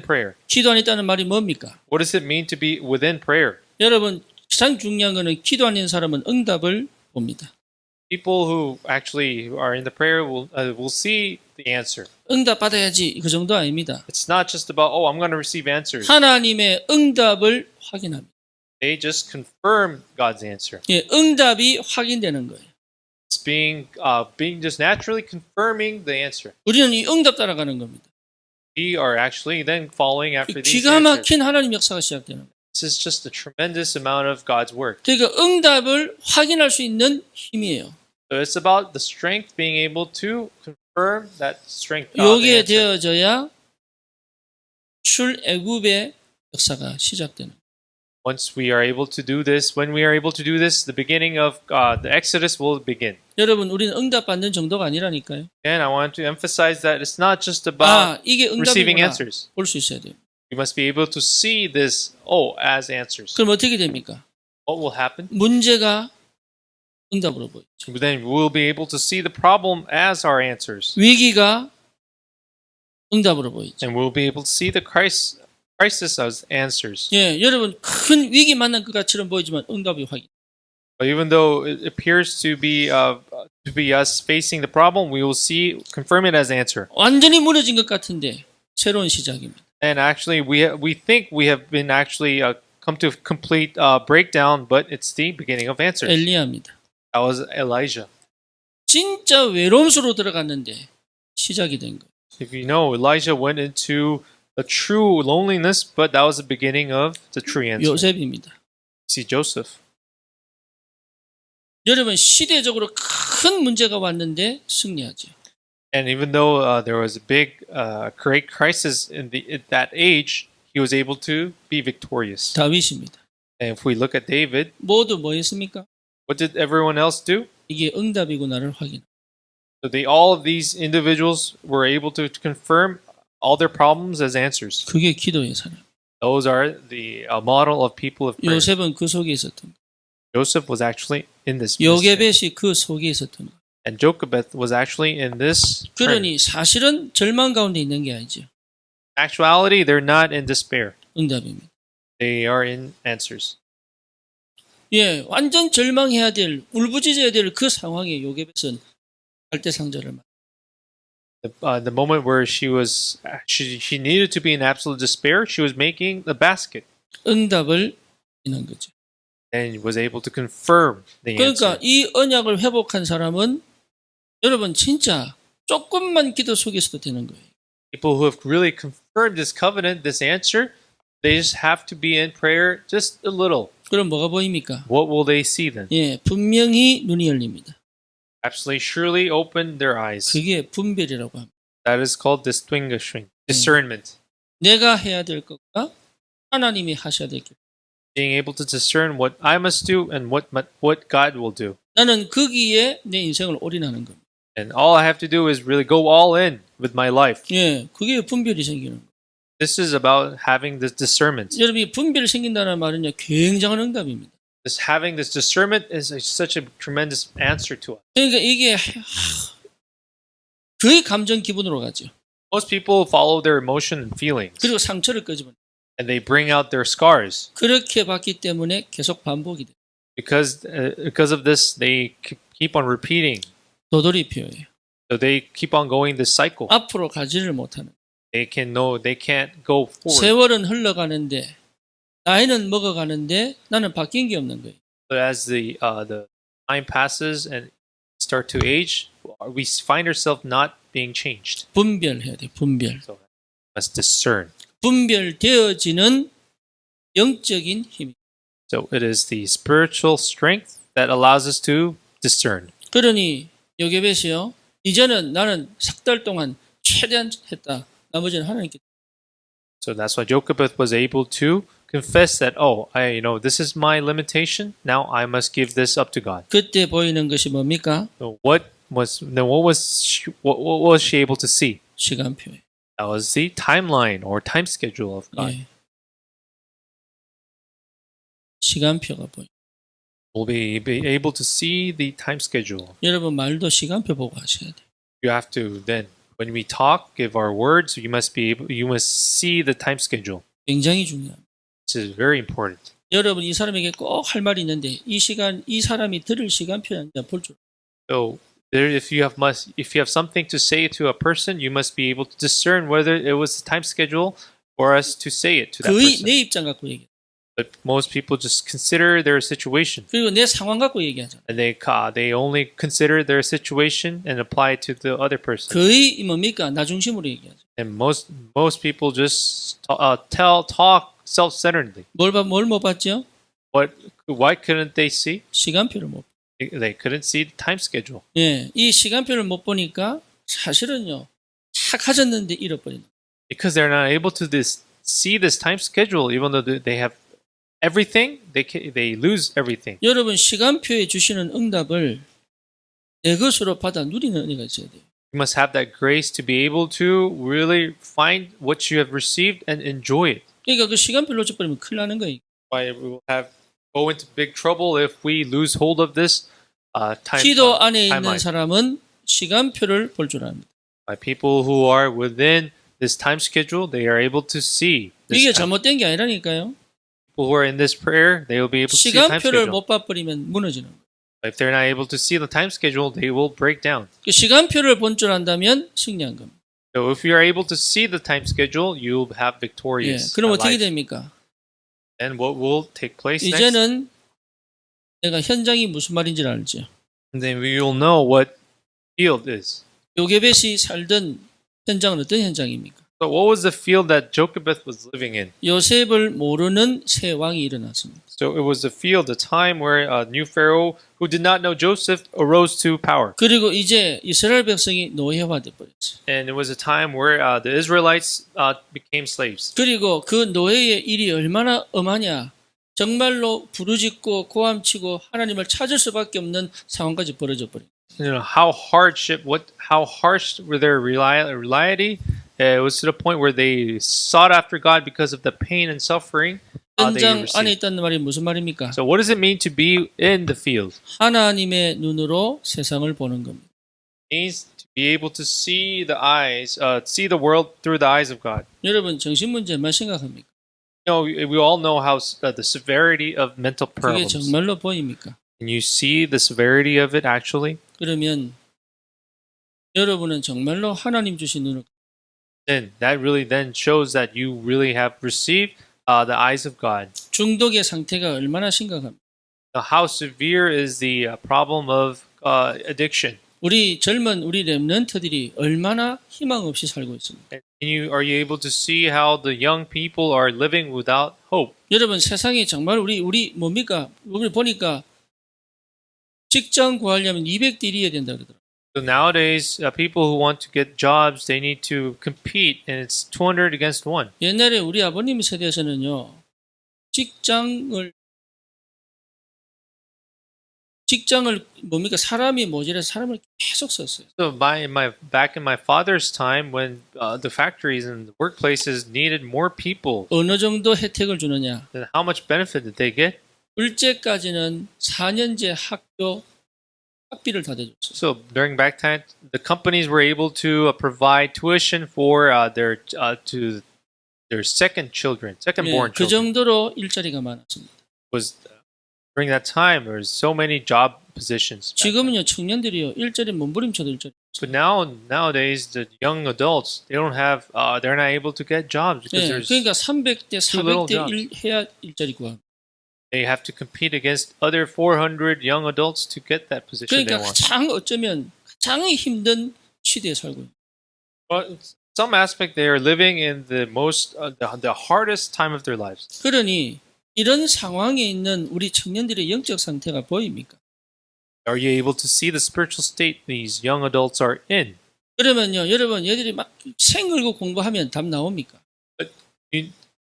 prayer. 기도 안에 있다는 말이 뭡니까? What does it mean to be within prayer? 여러분 가장 중요한 것은 기도 안에 있는 사람은 응답을 봅니다. People who actually are in the prayer will see the answer. 응답 받아야지 그 정도 아닙니다. It's not just about I'm going to receive answers. 하나님의 응답을 확인합니다. They just confirm God's answer. 예, 응답이 확인되는 거예요. It's being just naturally confirming the answer. 우리는 이 응답 따라가는 겁니다. We are actually then following after these 기가 answers. 막힌 하나님 역사가 시작되는 거예요. This is just a tremendous amount of God's work. 그러니까 응답을 확인할 수 있는 힘이에요. So it's about the strength being able to confirm that strength. 요게 the answer. 되어져야 출애굽의 역사가 시작되는 거예요. Once we are able to do this, when we are able to do this, the beginning of the Exodus will begin. 여러분 우리는 응답 받는 정도가 아니라니까요. And I want to emphasize that it's not just about 이게 receiving 응답이구나 answers. 볼 수 있어야 돼요. We must be able to see this as answers. 그럼 어떻게 됩니까? What will happen? 문제가 응답으로 보이죠. Then we'll be able to see the problem as our answers. 위기가 응답으로 보이죠. and we'll be able to see the crisis as answers. 예, 여러분 큰 위기 만난 것 같이는 보이지만 응답이 확인. But even though it appears to be us facing the problem, we will confirm it as answer. 완전히 무너진 것 같은데 새로운 시작입니다. And actually, we think we have been actually come to complete breakdown, but it's the beginning of answers. 엘리야입니다. That was Elijah. 진짜 외로움 속으로 들어갔는데 시작이 된 거예요. If you know, Elijah went into a true loneliness, but that was the beginning of the true answer. 요셉입니다. See Joseph. 여러분 시대적으로 큰 문제가 왔는데 승리하죠. And even though there was a big great crisis at that age, he was able to be victorious. 다윗입니다. And if we look at David, 모두 뭐 했습니까? what did everyone else do? 이게 응답이구나를 확인. So all of these individuals were able to confirm all their problems as answers. 그게 기도의 사람. Those are the model of people of prayer. 요셉은 그 속에 있었던 거. Joseph was actually in this. Mission. 요게벳이 그 속에 있었던 거. And Jochebed was actually in this. 그러니 사실은 절망 가운데 있는 게 아니죠. Actuality, they're not in despair. 응답입니다. They are in answers. 예, 완전 절망해야 될, 울부짖어야 될 그 상황에 요게벳은 갈대상자를 만. The moment where she needed to be in absolute despair, she was making the basket 응답을 이는 거죠. and was able to confirm the 그러니까 answer. 이 언약을 회복한 사람은 여러분 진짜 조금만 기도 속에서도 되는 거예요. People who have really confirmed this covenant, this answer, they just have to be in prayer just a little. 그럼 뭐가 보입니까? What will they see then? 예, 분명히 눈이 열립니다. Absolutely, surely open their eyes. 그게 분별이라고 합니다. That is called distinguishing, discernment. 내가 해야 될 것과 하나님이 하셔야 될 것. Being able to discern what I must do and what God will do. 나는 거기에 내 인생을 올인하는 겁니다. And all I have to do is really go all in with my life. 예, 그게 분별이 생기는 거예요. This is about having this discernment. 여러분이 분별이 생긴다는 말은요, 굉장한 응답입니다. Having this discernment is such a tremendous answer to us. 그러니까 이게 거의 감정 기분으로 가죠. Most people follow their emotion and feelings, 그리고 상처를 끄집어내. and they bring out their scars. 그렇게 봤기 때문에 계속 반복이 돼요. Because of this, they keep on repeating. 도돌이 피어요. So they keep on going this cycle. 앞으로 가지를 못하는. They can't go forward. 세월은 흘러가는데 나이는 먹어가는데 나는 바뀐 게 없는 거예요. But as the time passes and start to age, we find ourselves not being changed. 분별해야 돼. 분별. So we must discern. 분별되어지는 영적인 힘. So it is the spiritual strength that allows us to discern. 그러니 요게벳이요. 이제는 나는 석 달 동안 최대한 했다. 나머지는 하나님께. So that's why Jochebed was able to confess that, this is my limitation. Now I must give this up to God. 그때 보이는 것이 뭡니까? So what was she able to see? 시간표예요. That was the timeline or time schedule of God. 예. 시간표가 보여. We'll be able to see the time schedule. 여러분 말도 시간표 보고 하셔야 돼. You have to then, when we talk, give our words. You must see the time schedule. 굉장히 중요합니다. This is very important. 여러분 이 사람에게 꼭 할 말이 있는데 이 사람이 들을 시간표는 볼 줄. So if you have something to say to a person, you must be able to discern whether it was the time schedule for us to say it to that 거의 person. 내 입장 갖고 얘기해. But most people just consider their situation, 그리고 내 상황 갖고 얘기하잖아. and they only consider their situation and apply it to the other person. 거의 뭡니까? 나 중심으로 얘기하죠. And most people just talk self-centeredly. 뭘 못 봤죠? Why couldn't they see? 시간표를 못. They couldn't see the time schedule. 예, 이 시간표를 못 보니까 사실은요 다 가졌는데 잃어버리는. Because they're not able to see this time schedule, even though they have everything, they lose everything. 여러분 시간표에 주시는 응답을 내 것으로 받아 누리는 은혜가 있어야 돼요. You must have that grace to be able to really find what you have received and enjoy it. 그러니까 그 시간표를 놓쳐버리면 큰일 나는 거예요. Why we will go into big trouble if we lose hold of this time. 기도 안에 있는 timeline. 사람은 시간표를 볼 줄 압니다. By people who are within this time schedule, they are able to see this 이게 time. 잘못된 게 아니라니까요. People who are in this prayer, they will be able to see the time 시간표를 schedule. 못 봐버리면 무너지는 거예요. If they're not able to see the time schedule, they will break down. 그 시간표를 본 줄 안다면 승리한 겁니다. So if you are able to see the time schedule, you'll have 예, victorious 그럼 어떻게 life. 됩니까? And what will take place next? 이제는 내가 현장이 무슨 말인지 알죠. And then we will know what field is. 요게벳이 살던 현장은 어떤 현장입니까? So what was the field that Jochebed was living in? 요셉을 모르는 새 왕이 일어났습니다. So it was a field, a time where a new pharaoh who did not know Joseph arose to power. 그리고 이제 이스라엘 백성이 노예화돼 버렸어요. And it was a time where the Israelites became slaves. 그리고 그 노예의 일이 얼마나 엄하냐. 정말로 부르짖고 고함치고 하나님을 찾을 수밖에 없는 상황까지 벌어져 버린. You know how harsh were their reality. It was to the point where they sought after God because of the pain and suffering they 현장 안에 received. 있다는 말이 무슨 말입니까? So what does it mean to be in the field? 하나님의 눈으로 세상을 보는 겁니다. It means to be able to see see the world through the eyes of God. 여러분 정신 문제만 생각합니까? You know, we all know how the severity of mental 그게 problems. 정말로 보입니까? Can you see the severity of it actually? 그러면 여러분은 정말로 하나님 주신 눈을 Then that really then shows that you really have received the eyes of God. 중독의 상태가 얼마나 심각합니까? Now, how severe is the problem of addiction? 우리 젊은 우리 렘넌트들이 얼마나 희망 없이 살고 있습니다. And are you able to see how the young people are living without hope? 여러분 세상에 정말 우리 뭡니까? 우리 보니까 직장 구하려면 200딜이어야 된다 그러더라고요. So nowadays, people who want to get jobs, they need to compete, and it's 200 against 1. 옛날에 우리 아버님 세대에서는요. 직장을 뭡니까? 사람이 모자라서 사람을 계속 썼어요. So back in my father's time, when the factories and the workplaces needed more people, 어느 정도 혜택을 주느냐? then how much benefit did they get? 둘째까지는 4년제 학비를 다 대줬어요. So during back time, the companies were able to provide tuition for their second born 그 children. 정도로 일자리가 많았습니다. Was during that time there was so many job positions. 지금은요 청년들이요 일자리 몸부림쳐도 일자리. But nowadays the young adults they're not able to get jobs because 예, there's 그러니까 300대 too little 400대 1 해야 일자리 구합니다. they have to compete against other 400 young adults to get that position they 그러니까 want. 가장 어쩌면 가장 힘든 시대에 살고 있는. But in some aspect they are living in the most the hardest time of their lives. 그러니 이런 상황에 있는 우리 청년들의 영적 상태가 보입니까? Are you able to see the spiritual state these young adults are in? 그러면요 여러분 얘들이 막 생글고 공부하면 답 나옵니까?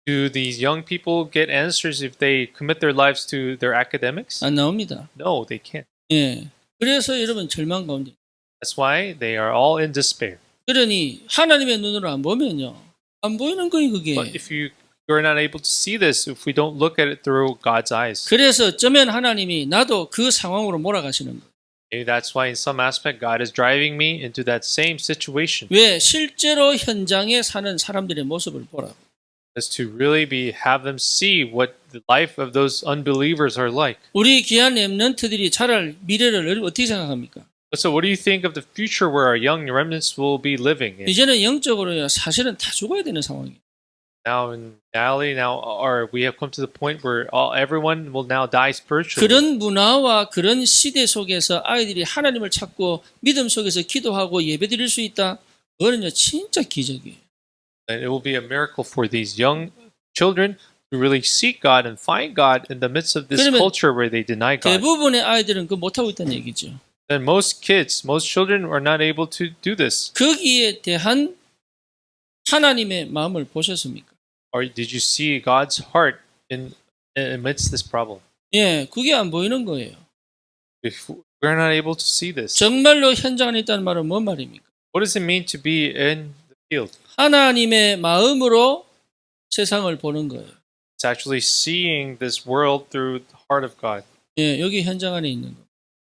Do these young people get answers if they commit their lives to their academics? 안 나옵니다. No, they can't. 예. 그래서 여러분 절망 가운데. That's why they are all in despair. 그러니 하나님의 눈으로 안 보면요 안 보이는 거예요 그게. But if you're not able to see this, if we don't look at it through God's eyes, 그래서 어쩌면 하나님이 나도 그 상황으로 몰아가시는 거예요. maybe that's why in some aspect God is driving me into that same situation. 왜 실제로 현장에 사는 사람들의 모습을 보라고. Is to really have them see what the life of those unbelievers are like. 우리 귀한 렘넌트들이 자랄 미래를 어떻게 생각합니까? So what do you think of the future where our young remnants will be living in? 이제는 영적으로요 사실은 다 죽어야 되는 상황이에요. Now in reality, we have come to the point where everyone will now die spiritually. 그런 문화와 그런 시대 속에서 아이들이 하나님을 찾고 믿음 속에서 기도하고 예배드릴 수 있다. 그거는요 진짜 기적이에요. And it will be a miracle for these young children to really seek God and find God in the midst of this 그러면 culture where they deny God. 대부분의 아이들은 그거 못하고 있다는 얘기죠. And most children are not able to do this. 거기에 대한 하나님의 마음을 보셨습니까? Or did you see God's heart amidst this problem? 예, 그게 안 보이는 거예요. If we're not able to see this, 정말로 현장 안에 있다는 말은 뭔 말입니까? what does it mean to be in the field? 하나님의 마음으로 세상을 보는 거예요. It's actually seeing this world through the heart of God. 예, 여기 현장 안에 있는 거.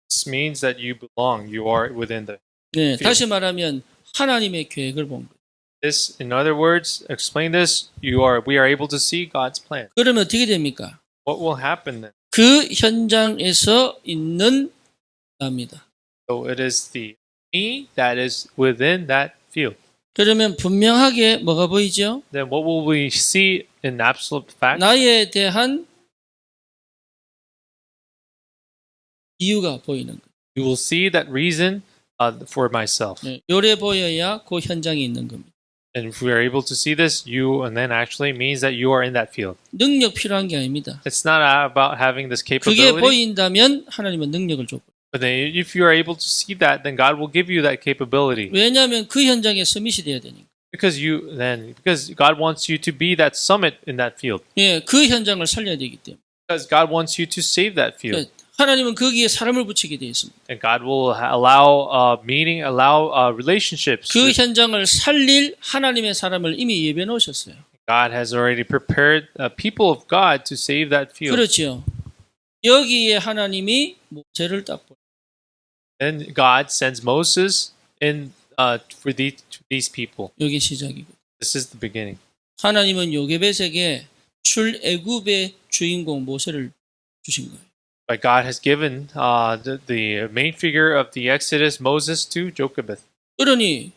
This means that you belong. You are within the 네, field. 다시 말하면 하나님의 계획을 본 거예요. This, in other words, explain this. We are able to see God's plan. 그러면 어떻게 됩니까? What will happen then? 그 현장에서 있는 나입니다. So it is the me that is within that field. 그러면 분명하게 뭐가 보이죠? Then what will we see in absolute fact? 나에 대한 이유가 보이는 거예요. You will see that reason for myself. 네, 요래 보여야 그 현장에 있는 겁니다. And if we are able to see this, and then actually means that you are in that field. 능력 필요한 게 아닙니다. It's not about having this 그게 capability. 보인다면 하나님은 능력을 줘. But then if you are able to see that, then God will give you that capability. 왜냐하면 그 현장에 서밋이 돼야 되니까. Because God wants you to be that summit in that field. 예, 그 현장을 살려야 되기 때문에. Because God wants you to save that field. 하나님은 거기에 사람을 붙이게 되어 있습니다. And God will allow relationships. 그 현장을 살릴 하나님의 사람을 이미 예비해 놓으셨어요. God has already prepared people of God to save that field. 그렇죠. 여기에 하나님이 모세를 딱 보내요. Then God sends Moses in for these people. 여기 시작이고. This is the beginning. 하나님은 요게벳에게 출애굽의 주인공 모세를 주신 거예요. But God has given the main figure of the Exodus, Moses, to Jochebed. 그러니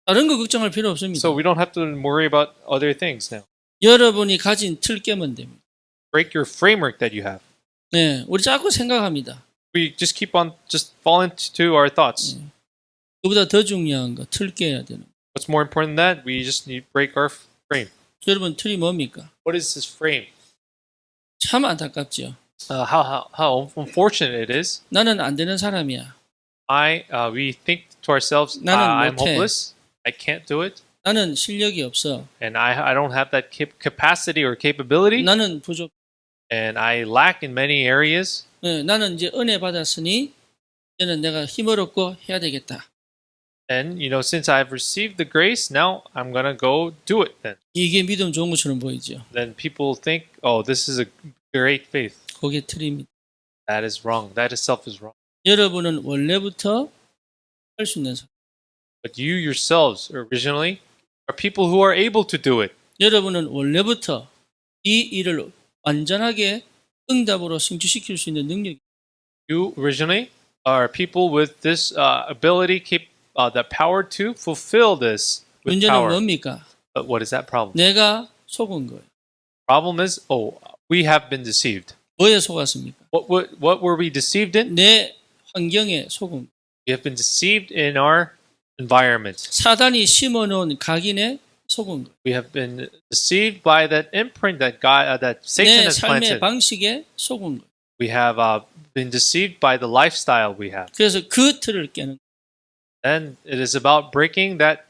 다른 거 걱정할 필요 없습니다. So we don't have to worry about other things now. 여러분이 가진 틀 깨면 됩니다. Break your framework that you have. 네, 우리 자꾸 생각합니다. We just keep on fall into our thoughts. 그보다 더 중요한 거 틀 깨야 되는 거. What's more important than that? We just need to break our frame. 여러분 틀이 뭡니까? What is this frame? 참 안타깝죠. How unfortunate it is. 나는 안 되는 사람이야. We think to ourselves, 나는 I'm 못해. hopeless. I can't do it. 나는 실력이 없어. And I don't have that capacity or capability. 나는 부족. And I lack in many areas. 네, 나는 이제 은혜 받았으니 이제는 내가 힘을 얻고 해야 되겠다. And since I've received the grace, now I'm gonna go do it. 이게 믿음 좋은 것처럼 보이죠. Then people think, oh, this is a great faith. 그게 틀입니다. That is wrong. That itself is wrong. 여러분은 원래부터 할 수 있는 사람. But you yourselves originally are people who are able to do it. 여러분은 원래부터 이 일을 완전하게 응답으로 성취시킬 수 있는 능력이. You originally are people with this ability, the power to fulfill this with 문제는 power. 뭡니까? But what is that problem? 내가 속은 거예요. Problem is, we have been deceived. 뭐에 속았습니까? What were we deceived in? 내 환경에 속은 거예요. We have been deceived in our environment. 사단이 심어놓은 각인에 속은 거예요. We have been deceived by that imprint that Satan 내 has 삶의 planted. 방식에 속은 거예요. We have been deceived by the lifestyle we have. 그래서 그 틀을 깨는 거예요. And it is about breaking that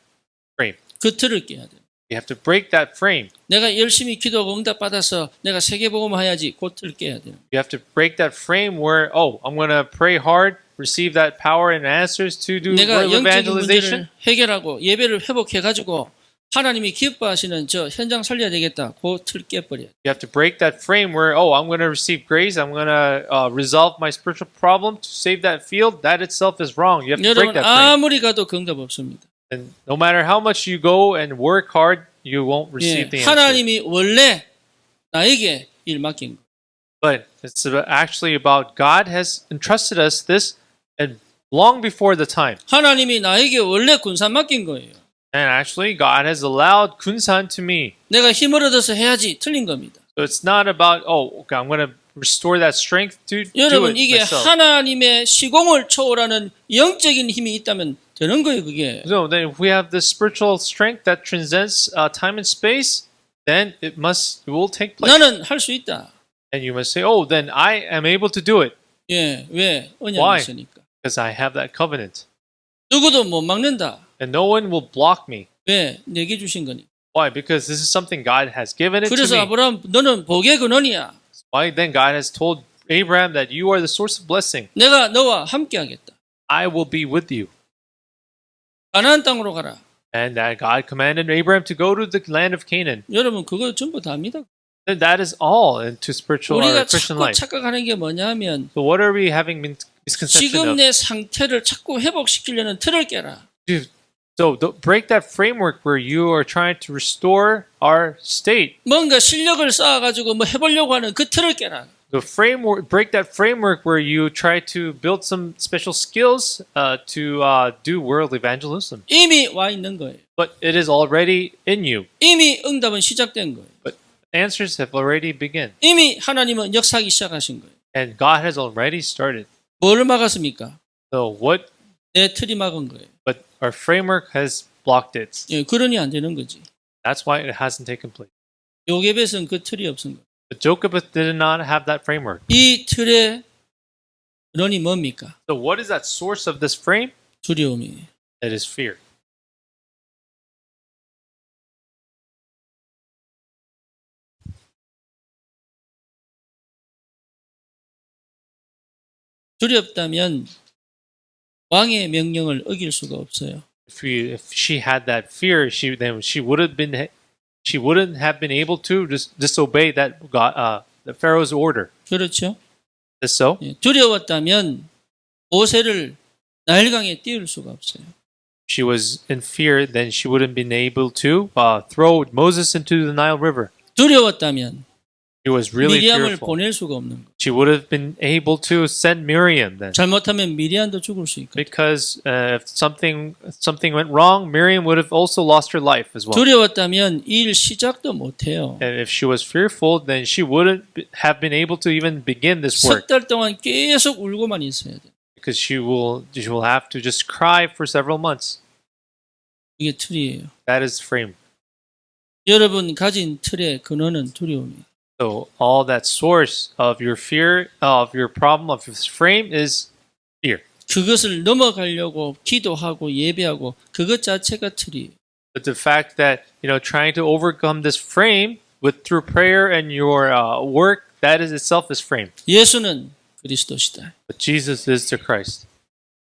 frame. 그 틀을 깨야 돼요. You have to break that frame. 내가 열심히 기도하고 응답 받아서 내가 세계복음 해야지 그 틀을 깨야 돼요. You have to break that frame where, I'm going to pray hard, receive that power and answers to do 내가 real 영적인 evangelization. 문제를 해결하고 예배를 회복해가지고 하나님이 기뻐하시는 저 현장 살려야 되겠다. 그 틀 깨버려야 돼요. You have to break that frame where, I'm going to receive grace, I'm going to resolve my spiritual problem to save that field. That itself is wrong. You have to break 여러분 that frame. 아무리 가도 그 응답 없습니다. And no matter how much you go and work hard, you won't receive the answer. 하나님이 원래 나에게 일 맡긴 거. But it's actually about God has entrusted us this and long before the time. 하나님이 나에게 원래 군산 맡긴 거예요. And actually, God has allowed Kunsan to me. 내가 힘을 얻어서 해야지 틀린 겁니다. So it's not about, okay, I'm going to restore that strength to do 여러분 it 이게 myself. 하나님의 시공을 초월하는 영적인 힘이 있다면 되는 거예요 그게. So then if we have this spiritual strength that transcends time and space, then it will take place. 나는 할 수 있다. And you must say, then I am able to do it 예, 왜? 언약이 Why? 있으니까. because I have that covenant. 누구도 못 막는다. And no one will block me. 왜? 내게 주신 거니. Why? Because this is something God has given it to 그래서 me. 아브라함 너는 복의 근원이야. Why? Then God has told Abraham that you are the source of blessing. 내가 너와 함께 하겠다. I will be with you. 가나안 땅으로 가라. And that God commanded Abraham to go to the land of Canaan. 여러분 그거 전부 다 합니다. Then that is all into spiritual or 우리가 Christian 자꾸 life. 착각하는 게 뭐냐면 So what are we having misconception 지금 of? 내 상태를 자꾸 회복시키려는 틀을 깨라. So break that framework where you are trying to restore our state. 뭔가 실력을 쌓아가지고 뭐 해보려고 하는 그 틀을 깨라. The framework, break that framework where you try to build some special skills to do world evangelism. 이미 와 있는 거예요. But it is already in you. 이미 응답은 시작된 거예요. But answers have already begun. 이미 하나님은 역사하기 시작하신 거예요. And God has already started. 뭘 막았습니까? So what? 내 틀이 막은 거예요. But our framework has blocked it. 예, 그러니 안 되는 거지. That's why it hasn't taken place. 요게벳은 그 틀이 없은 거예요. But Jochebed did not have that framework. 이 틀의 근원이 뭡니까? So what is that source of this frame? 두려움이에요. It is fear. 두렵다면 왕의 명령을 어길 수가 없어요. If she had that fear, she wouldn't have been able to just disobey that God, the Pharaoh's order. 그렇죠? Is so? 예, 두려웠다면 모세를 나일강에 띄울 수가 없어요. She was in fear, then she wouldn't been able to throw Moses into the Nile River. 두려웠다면 She was really 미리암을 fearful. 보낼 수가 없는 거예요. She would have been able to send Miriam then. 잘못하면 미리암도 죽을 수 있고. Because if something went wrong, Miriam would have also lost her life as well. 두려웠다면 이 일 시작도 못해요. And if she was fearful, then she wouldn't have been able to even begin this work. 석 달 동안 계속 울고만 있어야 돼요. Because she will have to just cry for several months. 이게 틀이에요. That is frame. 여러분 가진 틀의 근원은 두려움이에요. So all that source of your fear, of your problem, of this frame is fear. 그것을 넘어가려고 기도하고 예배하고 그것 자체가 틀이에요. But the fact that trying to overcome this frame through prayer and your work, that is itself is frame. 예수는 그리스도시다. But Jesus is the Christ,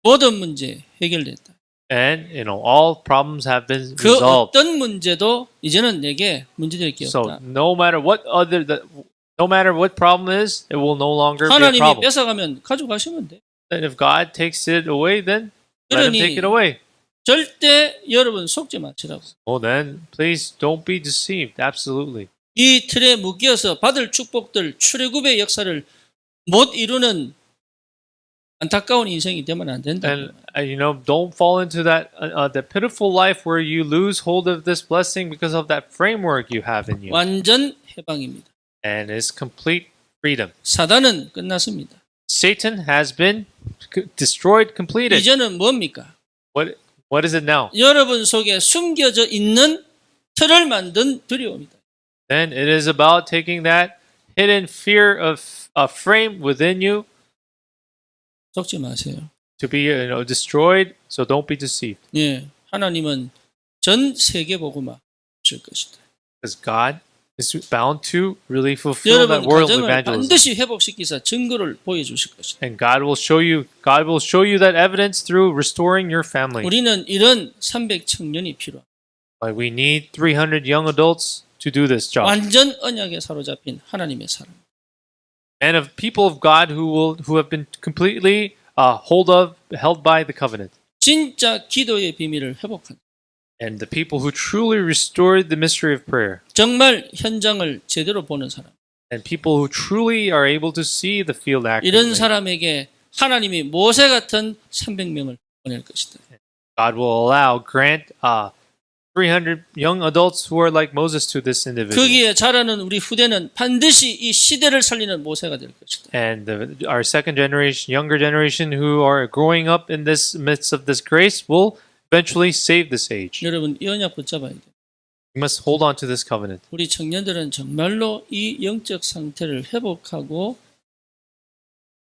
모든 문제 해결됐다. and all problems have been 그 resolved. 어떤 문제도 이제는 내게 문제될 게 So 없다. no matter what problem is, it will no longer be a 하나님이 problem. 뺏어가면 가져가시면 돼. And if God takes it away, then let Him 그러니 take it away. 절대 여러분 속지 마시라고. Well, then please don't be deceived. Absolutely. 이 틀에 묶여서 받을 축복들 출애굽의 역사를 못 이루는 안타까운 인생이 되면 안 된다. And don't fall into that the pitiful life where you lose hold of this blessing because of that framework you have in you. 완전 해방입니다. And it's complete freedom. 사단은 끝났습니다. Satan has been destroyed, completed. 이제는 뭡니까? What is it now? 여러분 속에 숨겨져 있는 틀을 만든 두려움이다. Then it is about taking that hidden fear of a frame within you 속지 마세요. to be destroyed. So don't be deceived. 예, 하나님은 전 세계 복음화 줄 것이다. Because God is bound to really fulfill that 여러분 world 가정을 evangelism. 반드시 회복시키사 증거를 보여주실 것이다. And God will show you that evidence through restoring your family. 우리는 이런 300청년이 필요합니다. But we need 300 young adults to do this job. 완전 언약에 사로잡힌 하나님의 사람. And of people of God who have been completely held by the covenant. 진짜 기도의 비밀을 회복한. And the people who truly restored the mystery of prayer. 정말 현장을 제대로 보는 사람. And people who truly are able to see the field 이런 accurately. 사람에게 하나님이 모세 같은 300명을 보낼 것이다. God will grant 300 young adults who are like Moses to this individual. 거기에 자라는 우리 후대는 반드시 이 시대를 살리는 모세가 될 것이다. And our second generation, younger generation who are growing up in this midst of this grace will eventually save this age. 여러분 이 언약 붙잡아야 돼. We must hold on to this covenant. 우리 청년들은 정말로 이 영적 상태를 회복하고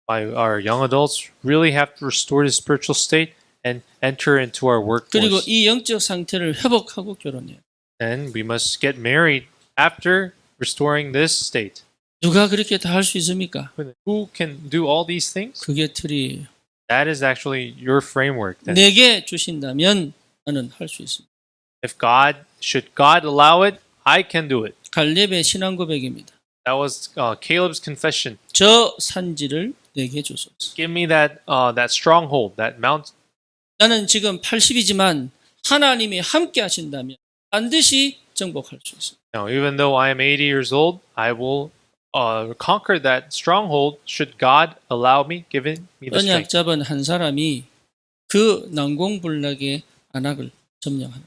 Our young adults really have to restore the spiritual state and enter into our 그리고 workforce. 이 영적 상태를 회복하고 결혼해요. And we must get married after restoring this state. 누가 그렇게 다 할 수 있습니까? Who can do all these things? 그게 틀이에요. That is actually your framework. Then. 내게 주신다면 나는 할 수 있습니다. Should God allow it, I can do it. 갈렙의 신앙 고백입니다. That was Caleb's confession. 저 산지를 내게 주소서. Give me that stronghold, that mount. 나는 지금 80이지만 하나님이 함께 하신다면 반드시 정복할 수 있습니다. Now, even though I am 80 years old, I will conquer that stronghold should God allow me, given me the 언약 strength. 잡은 한 사람이 그 난공불락의 안악을 점령하는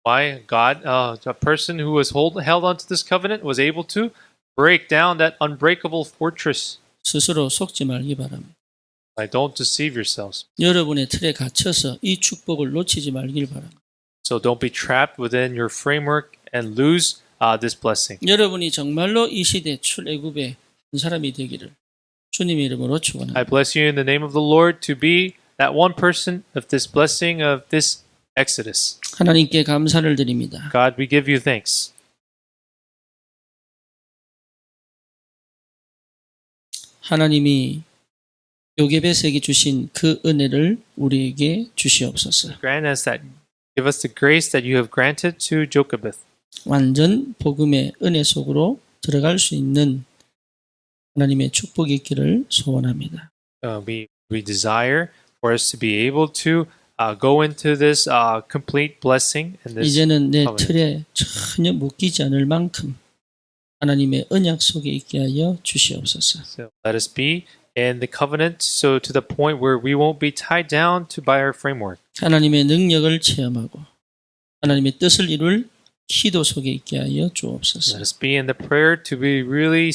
Why God, a person who was held onto this covenant was able to break down that unbreakable fortress. 스스로 속지 말기 바랍니다. Don't deceive yourselves. 여러분의 틀에 갇혀서 이 축복을 놓치지 말길 바랍니다. So don't be trapped within your framework and lose this blessing. 여러분이 정말로 이 시대 출애굽의 한 사람이 되기를 주님의 이름으로 I 축원합니다. bless you in the name of the Lord to be that one person of this blessing of this Exodus. 하나님께 감사를 드립니다. God, we give you thanks. 하나님이 요게벳에게 주신 그 은혜를 우리에게 주시옵소서. Grant us that, give us the grace that you have granted to Jochebed. 완전 복음의 은혜 속으로 들어갈 수 있는 하나님의 축복이 있기를 소원합니다. We desire for us to be able to go into this complete blessing and this 이제는 내 covenant. 틀에 전혀 묶이지 않을 만큼 하나님의 언약 속에 있게 하여 주시옵소서. So let us be in the covenant, so to the point where we won't be tied down to by our framework. 하나님의 능력을 체험하고 하나님의 뜻을 이룰 기도 속에 있게 하여 주옵소서. Let us be in the prayer to be really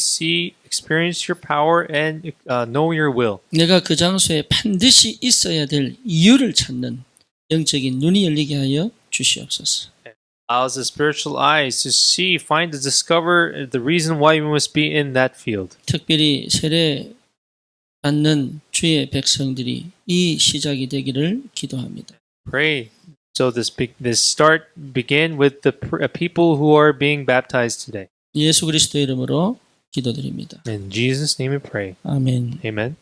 experience your power and know your will. 내가 그 장소에 반드시 있어야 될 이유를 찾는 영적인 눈이 열리게 하여 주시옵소서. Allows the spiritual eyes to see, find, to discover the reason why we must be in that field. 특별히 세례 받는 주의 백성들이 이 시작이 되기를 기도합니다. Pray. So this start begin with the people who are being baptized today. 예수 그리스도의 이름으로 기도드립니다. In Jesus' name we pray. 아멘. Amen.